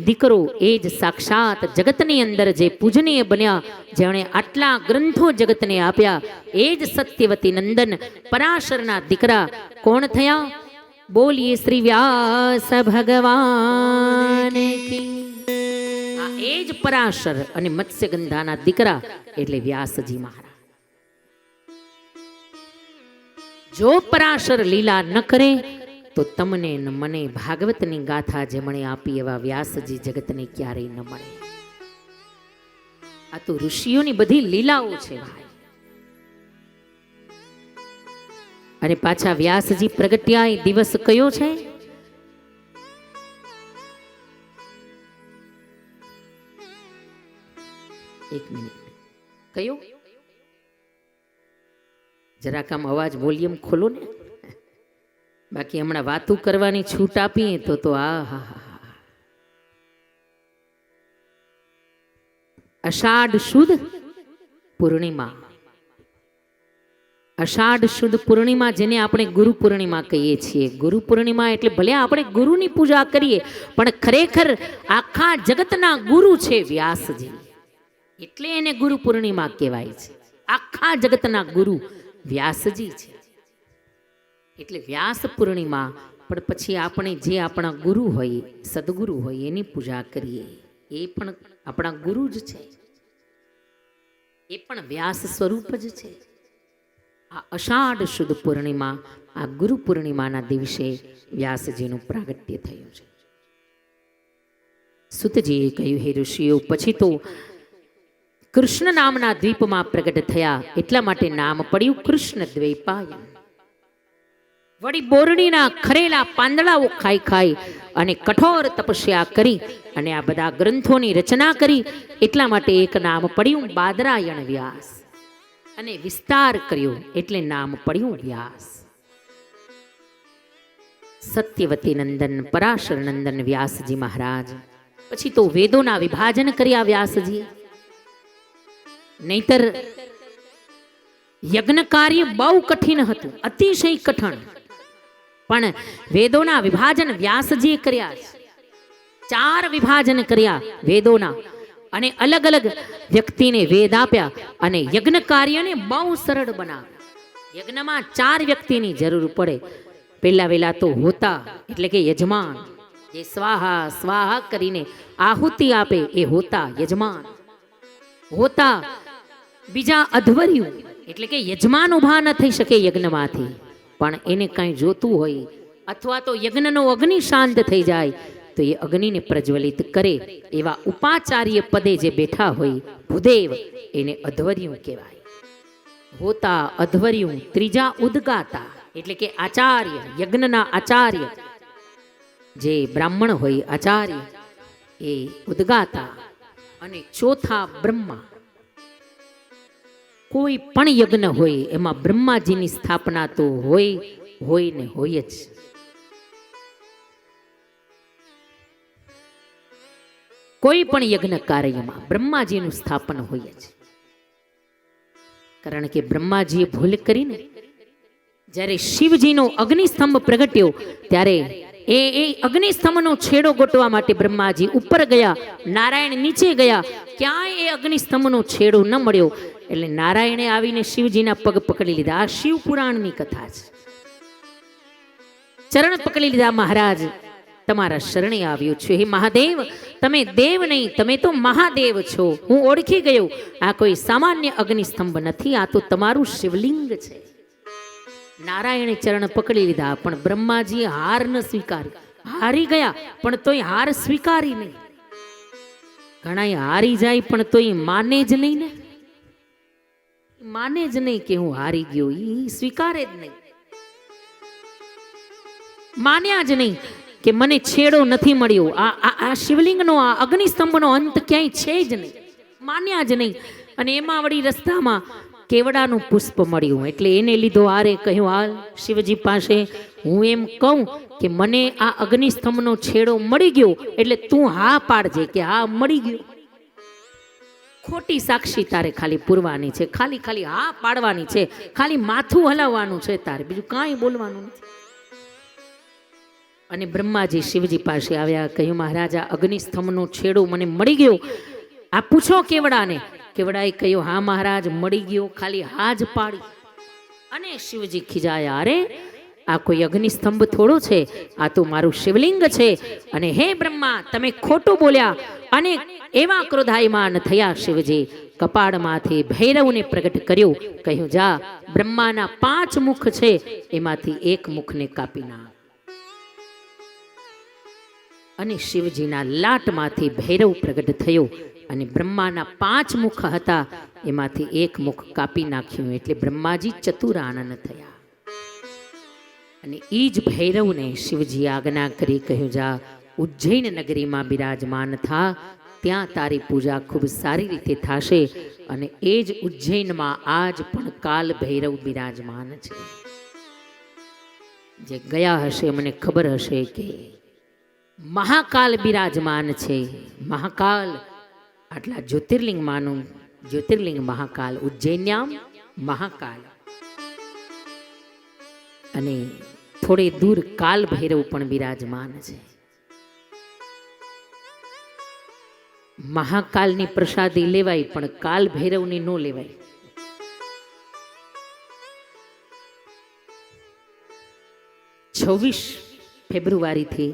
દીકરો, એ જ સાક્ષાત જગતની અંદર જે પૂજનીય બન્યા, જેણે આટલા ગ્રંથો જગતને આપ્યા, એ જ સત્યવતી નંદન પરાશરના દીકરા કોણ થયા? બોલીએ શ્રી વ્યાસ ભગવાન કનૈયાને કી. આ એ જ પરાશર અને મત્સ્યગંધાના દીકરા એટલે વ્યાસજી મહારાજ. જો પરાશર લીલા ન કરે તો તમને ન મને ભાગવતની ગાથા જેમણે આપી એવા વ્યાસજી જગતને ક્યારેય ન મળે. આ તો ઋષિઓની બધી લીલાઓ છે ભાઈ. અને પાછા વ્યાસજી પ્રગટ્યા એ દિવસ કયો છે? એક મિનિટ, કયો? જરાક આમ અવાજ વોલ્યુમ ખોલો ને, બાકી હમણાં વાતું કરવાની છૂટ આપીએ તો આ અષાઢ સુદ પૂર્ણિમા. અષાઢ સુદ પૂર્ણિમા જેને આપણે ગુરુ પૂર્ણિમા કહીએ છીએ. ગુરુ પૂર્ણિમા એટલે ભલે આપણે ગુરુની પૂજા કરીએ પણ ખરેખર આખા જગતના ગુરુ છે વ્યાસજી, એટલે એને ગુરુ પૂર્ણિમા કહેવાય છે. આખા જગતના ગુરુ વ્યાસજી છે એટલે વ્યાસ પૂર્ણિમા. પણ પછી આપણે જે આપણા ગુરુ હોય, સદગુરુ હોય, એની પૂજા કરીએ, એ પણ આપણા ગુરુ જ છે, એ પણ વ્યાસ સ્વરૂપ જ છે. આ અષાઢ સુદ પૂર્ણિમા, આ ગુરુ પૂર્ણિમાના દિવસે વ્યાસજીનું પ્રાગટ્ય થયું છે. સુતજીએ કહ્યું, હે ઋષિઓ, પછી તો કૃષ્ણ નામના દ્વીપમાં પ્રગટ થયા, એટલા માટે નામ પડ્યું કૃષ્ણ દ્વૈપાયન. વળી બોરડીના ખરેલા પાંદડાઓ ખાઈ ખાઈ અને કઠોર તપસ્યા કરી અને આ બધા ગ્રંથોની રચના કરી, એટલા માટે એક નામ પડ્યું બાદરાયણ વ્યાસ. અને વિસ્તાર કર્યો એટલે નામ પડ્યું વ્યાસ. સત્યવતી નંદન પરાશર નંદન વ્યાસજી મહારાજ. પછી તો વેદોના વિભાજન કર્યા વ્યાસજી. નહીતર યજ્ઞ કાર્ય બહુ કઠિન હતું, અતિશય કઠણ, પણ વેદોના વિભાજન વ્યાસજીએ કર્યા છે. 4 વિભાજન કર્યા વેદોના, અને અલગ અલગ વ્યક્તિને વેદ આપ્યા અને યજ્ઞ કાર્યને બહુ સરળ બનાવ્યા. યજ્ઞમાં 4 વ્યક્તિની જરૂર પડે. પહેલા વેલા તો હોતા એટલે કે યજમાન, જે સ્વાહા સ્વાહા કરીને આહુતિ આપે એ હોતા યજમાન. હોતા બીજા અધ્વર્યું એટલે કે યજમાન ઉભા ન થઈ શકે યજ્ઞમાંથી, પણ એને કાંઈ જોતું હોય અથવા તો યજ્ઞનો અગ્નિ શાંત થઈ જાય તો એ અગ્નિને પ્રજ્વલિત કરે એવા ઉપાચાર્ય પદે જે બેઠા હોય ભૂદેવ, એને અધ્વર્યું કહેવાય. હોતા અધ્વર્યું. ત્રીજા ઉદગાતા એટલે કે આચાર્ય, યજ્ઞના આચાર્ય, જે બ્રાહ્મણ હોય આચાર્ય, એ ઉદગાતા. અને ચોથા બ્રહ્મા. કોઈ પણ યજ્ઞ હોય એમાં બ્રહ્માજીની સ્થાપના તો હોય ને હોય જ. કોઈ પણ યજ્ઞ કાર્યમાં બ્રહ્માજીનું સ્થાપન હોય જ. કારણ કે બ્રહ્માજીએ ભૂલ કરીને જ્યારે શિવજીનો અગ્નિસ્તંભ પ્રગટ્યો ત્યારે એ અગ્નિસ્તંભનો છેડો ગોતવા માટે બ્રહ્માજી ઉપર ગયા, નારાયણ નીચે ગયા, ક્યાંય એ અગ્નિસ્તંભનો છેડો ન મળ્યો. એટલે નારાયણે આવીને શિવજીના પગ પકડી લીધા. આ શિવ પુરાણની કથા છે. ચરણ પકડી લીધા, મહારાજ તમારા શરણે આવ્યો છું. હે મહાદેવ, તમે દેવ નહીં, તમે તો મહાદેવ છો. હું ઓળખી ગયો, આ કોઈ સામાન્ય અગ્નિસ્તંભ નથી, આ તો તમારું શિવલિંગ છે. નારાયણે ચરણ પકડી લીધા, પણ બ્રહ્માજીએ હાર ન સ્વીકારી. હારી ગયા પણ તોય હાર સ્વીકારી નહીં. ઘણા હારી જાય પણ તોય માને જ નહીં ને, માને જ નહીં કે હું હારી ગયો, એ સ્વીકારે જ નહીં. માન્યા જ નહીં કે મને છેડો નથી મળ્યો, આ શિવલિંગનો આ અગ્નિસ્તંભનો અંત ક્યાંય છે જ નહીં, માન્યા જ નહીં. અને એમાં વળી રસ્તામાં કેવડાનું પુષ્પ મળ્યું એટલે એને લીધો હારે. કહ્યું, હાલ શિવજી પાસે હું એમ કહું કે મને આ અગ્નિસ્તંભનો છેડો મળી ગયો એટલે તું હા પાડજે કે હા મળી ગયો. ખોટી સાક્ષી તારે ખાલી પૂરવાની છે, ખાલી હા પાડવાની છે, ખાલી માથું હલાવવાનું છે તારે, બીજું કાંઈ બોલવાનું નથી. અને બ્રહ્માજી શિવજી પાસે આવ્યા. કહ્યું, મહારાજા અગ્નિસ્તંભનો છેડો મને મળી ગયો, આ પૂછો કેવડાને. કેવડાએ કહ્યું, હા મહારાજ મળી ગયો, ખાલી હા જ પાડી. અને શિવજી ખીજાયા, અરે આ કોઈ અગ્નિસ્તંભ થોડો છે, આ તો મારું શિવલિંગ છે. અને હે બ્રહ્મા, તમે ખોટું બોલ્યા. અને એવા ક્રોધાયમાન થયા શિવજી. કપાળમાંથી ભૈરવને પ્રગટ કર્યો, કહ્યું જા, બ્રહ્માના 5 મુખ છે, એમાંથી એક મુખને કાપી નાખ. અને શિવજીના લાટમાંથી ભૈરવ પ્રગટ થયો અને બ્રહ્માના 5 મુખ હતા, એમાંથી એક મુખ કાપી નાખ્યું. એટલે બ્રહ્માજી ચતુરાનન થયા. અને એ જ ભૈરવને શિવજી આજ્ઞા કરી, કહ્યું જા, ઉજ્જૈન નગરીમાં બિરાજમાન થા, ત્યાં તારી પૂજા ખૂબ સારી રીતે થશે. અને એ જ ઉજ્જૈનમાં આજ પણ કાલ ભૈરવ બિરાજમાન છે. જે ગયા હશે મને ખબર હશે કે મહાકાલ બિરાજમાન છે. મહાકાલ આટલા જ્યોતિર્લિંગમાંનું જ્યોતિર્લિંગ મહાકાલ, ઉજ્જૈન્યામ મહાકાલ. અને થોડે દૂર કાલ ભૈરવ પણ બિરાજમાન છે. મહાકાલની પ્રસાદી લેવાય પણ કાલ ભૈરવની ન લેવાય. ફેબ્રુઆરીથી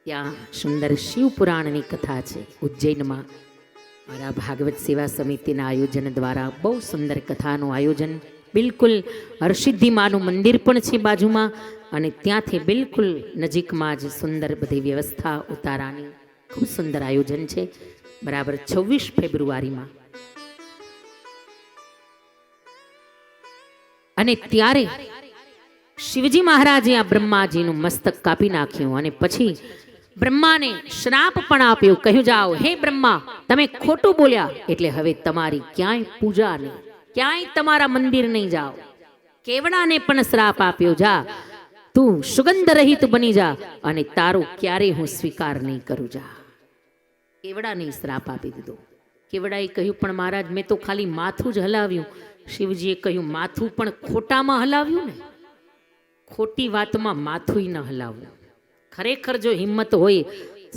ત્યાં સુંદર શિવ પુરાણની કથા છે ઉજ્જૈનમાં. મારા ભાગવત સેવા સમિતિના આયોજન દ્વારા બહુ સુંદર કથાનું આયોજન. બિલકુલ હરસિદ્ધિમાનું મંદિર પણ છે બાજુમાં, અને ત્યાંથી બિલકુલ નજીકમાં જ સુંદર બધી વ્યવસ્થા ઉતારાની ખૂબ સુંદર આયોજન છે. બરાબર 26 ફેબ્રુઆરીમાં. અને ત્યારે શિવજી મહારાજે આ બ્રહ્માજીનું મસ્તક કાપી નાખ્યું. અને પછી બ્રહ્માને શ્રાપ પણ આપ્યો, કહ્યું જાઓ, હે બ્રહ્મા, તમે ખોટું બોલ્યા એટલે હવે તમારી ક્યાંય પૂજા નહીં, ક્યાંય તમારા મંદિર નહીં જાઓ. કેવડાને પણ શ્રાપ આપ્યો, જા તું સુગંધ રહિત બની જા, અને તારો ક્યારેય હું સ્વીકાર નહીં કરું. જા. કેવડાને શ્રાપ આપી દીધો. કેવડાએ કહ્યું, પણ મહારાજ, મેં તો ખાલી માથું જ હલાવ્યું. શિવજીએ કહ્યું, માથું પણ ખોટામાં હલાવ્યું ને, ખોટી વાતમાં માથું ન હલાવવું. ખરેખર જો હિંમત હોય,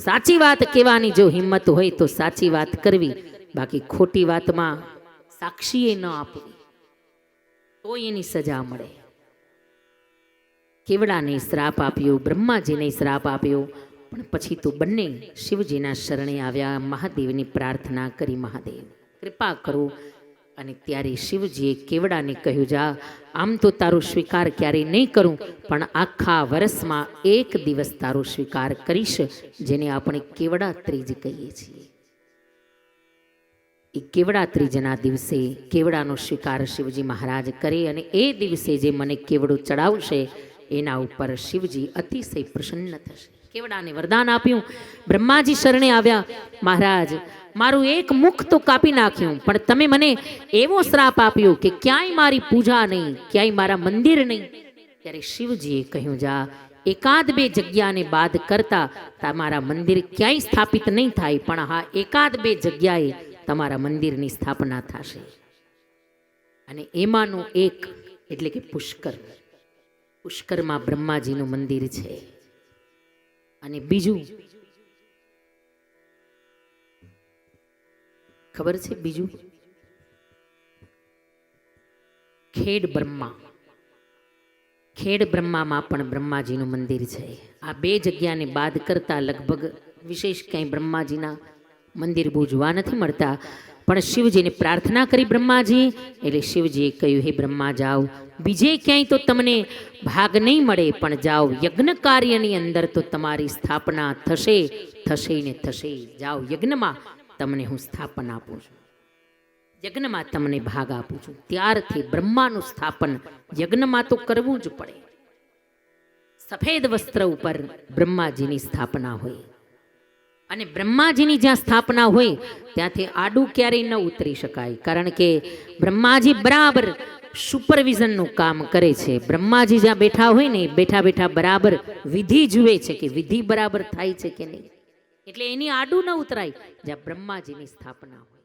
સાચી વાત કહેવાની જો હિંમત હોય તો સાચી વાત કરવી, બાકી ખોટી વાતમાં સાક્ષીએ ન આપવી તો એની સજા મળે. કેવડાને શ્રાપ આપ્યો, બ્રહ્માજીને શ્રાપ આપ્યો, પણ પછી તો બંને શિવજીના શરણે આવ્યા, મહાદેવની પ્રાર્થના કરી, મહાદેવ કૃપા કરો. અને ત્યારે શિવજીએ કેવડાને કહ્યું, જા, આમ તો તારો સ્વીકાર ક્યારેય નહીં કરું, પણ આખા વર્ષમાં એક દિવસ તારો સ્વીકાર કરીશ, જેને આપણે કેવડા ત્રીજ કહીએ છીએ. એ કેવડા ત્રીજના દિવસે કેવડાનો સ્વીકાર શિવજી મહારાજ કરે, અને એ દિવસે જે મને કેવડો ચડાવશે એના ઉપર શિવજી અતિશય પ્રસન્ન થશે. કેવડાને વરદાન આપ્યું. બ્રહ્માજી શરણે આવ્યા, મહારાજ, મારું એક મુખ તો કાપી નાખ્યું, પણ તમે મને એવો શ્રાપ આપ્યો કે ક્યાંય મારી પૂજા નહીં, ક્યાંય મારા મંદિર નહીં. ત્યારે શિવજીએ કહ્યું, જા, 1-2 જગ્યાને બાદ કરતા તમારા મંદિર ક્યાંય સ્થાપિત નહીં થાય, પણ હા 1-2 જગ્યાએ તમારા મંદિરની સ્થાપના થશે. અને એમાંનું એક એટલે કે પુષ્કર. પુષ્કરમાં બ્રહ્માજીનું મંદિર છે. અને બીજું ખબર છે, બીજું ખેડ બ્રહ્મા. ખેડ બ્રહ્મામાં પણ બ્રહ્માજીનું મંદિર છે. આ 2 જગ્યાને બાદ કરતા લગભગ વિશેષ ક્યાંય બ્રહ્માજીના મંદિર બહુ જોવા નથી મળતા. પણ શિવજીને પ્રાર્થના કરી બ્રહ્માજી, એટલે શિવજીએ કહ્યું, હે બ્રહ્મા, જાઓ, બીજે ક્યાંય તો તમને ભાગ નહીં મળે, પણ જાઓ, યજ્ઞ કાર્યની અંદર તો તમારી સ્થાપના થશે, થશે ને થશે. જાઓ, યજ્ઞમાં તમને હું સ્થાપન આપું છું, યજ્ઞમાં તમને ભાગ આપું છું. ત્યારથી બ્રહ્માનું સ્થાપન યજ્ઞમાં તો કરવું જ પડે. સફેદ વસ્ત્ર ઉપર બ્રહ્માજીની સ્થાપના હોય, અને બ્રહ્માજીની જ્યાં સ્થાપના હોય ત્યાંથી આડું ક્યારેય ન ઉતરી શકાય, કારણ કે બ્રહ્માજી બરાબર સુપરવિઝનનું કામ કરે છે. બ્રહ્માજી જ્યાં બેઠા હોય ને, બેઠા બેઠા બરાબર વિધિ જુએ છે કે વિધિ બરાબર થાય છે કે નહીં. એટલે એની આડું ન ઉતરાય જ્યાં બ્રહ્માજીની સ્થાપના હોય.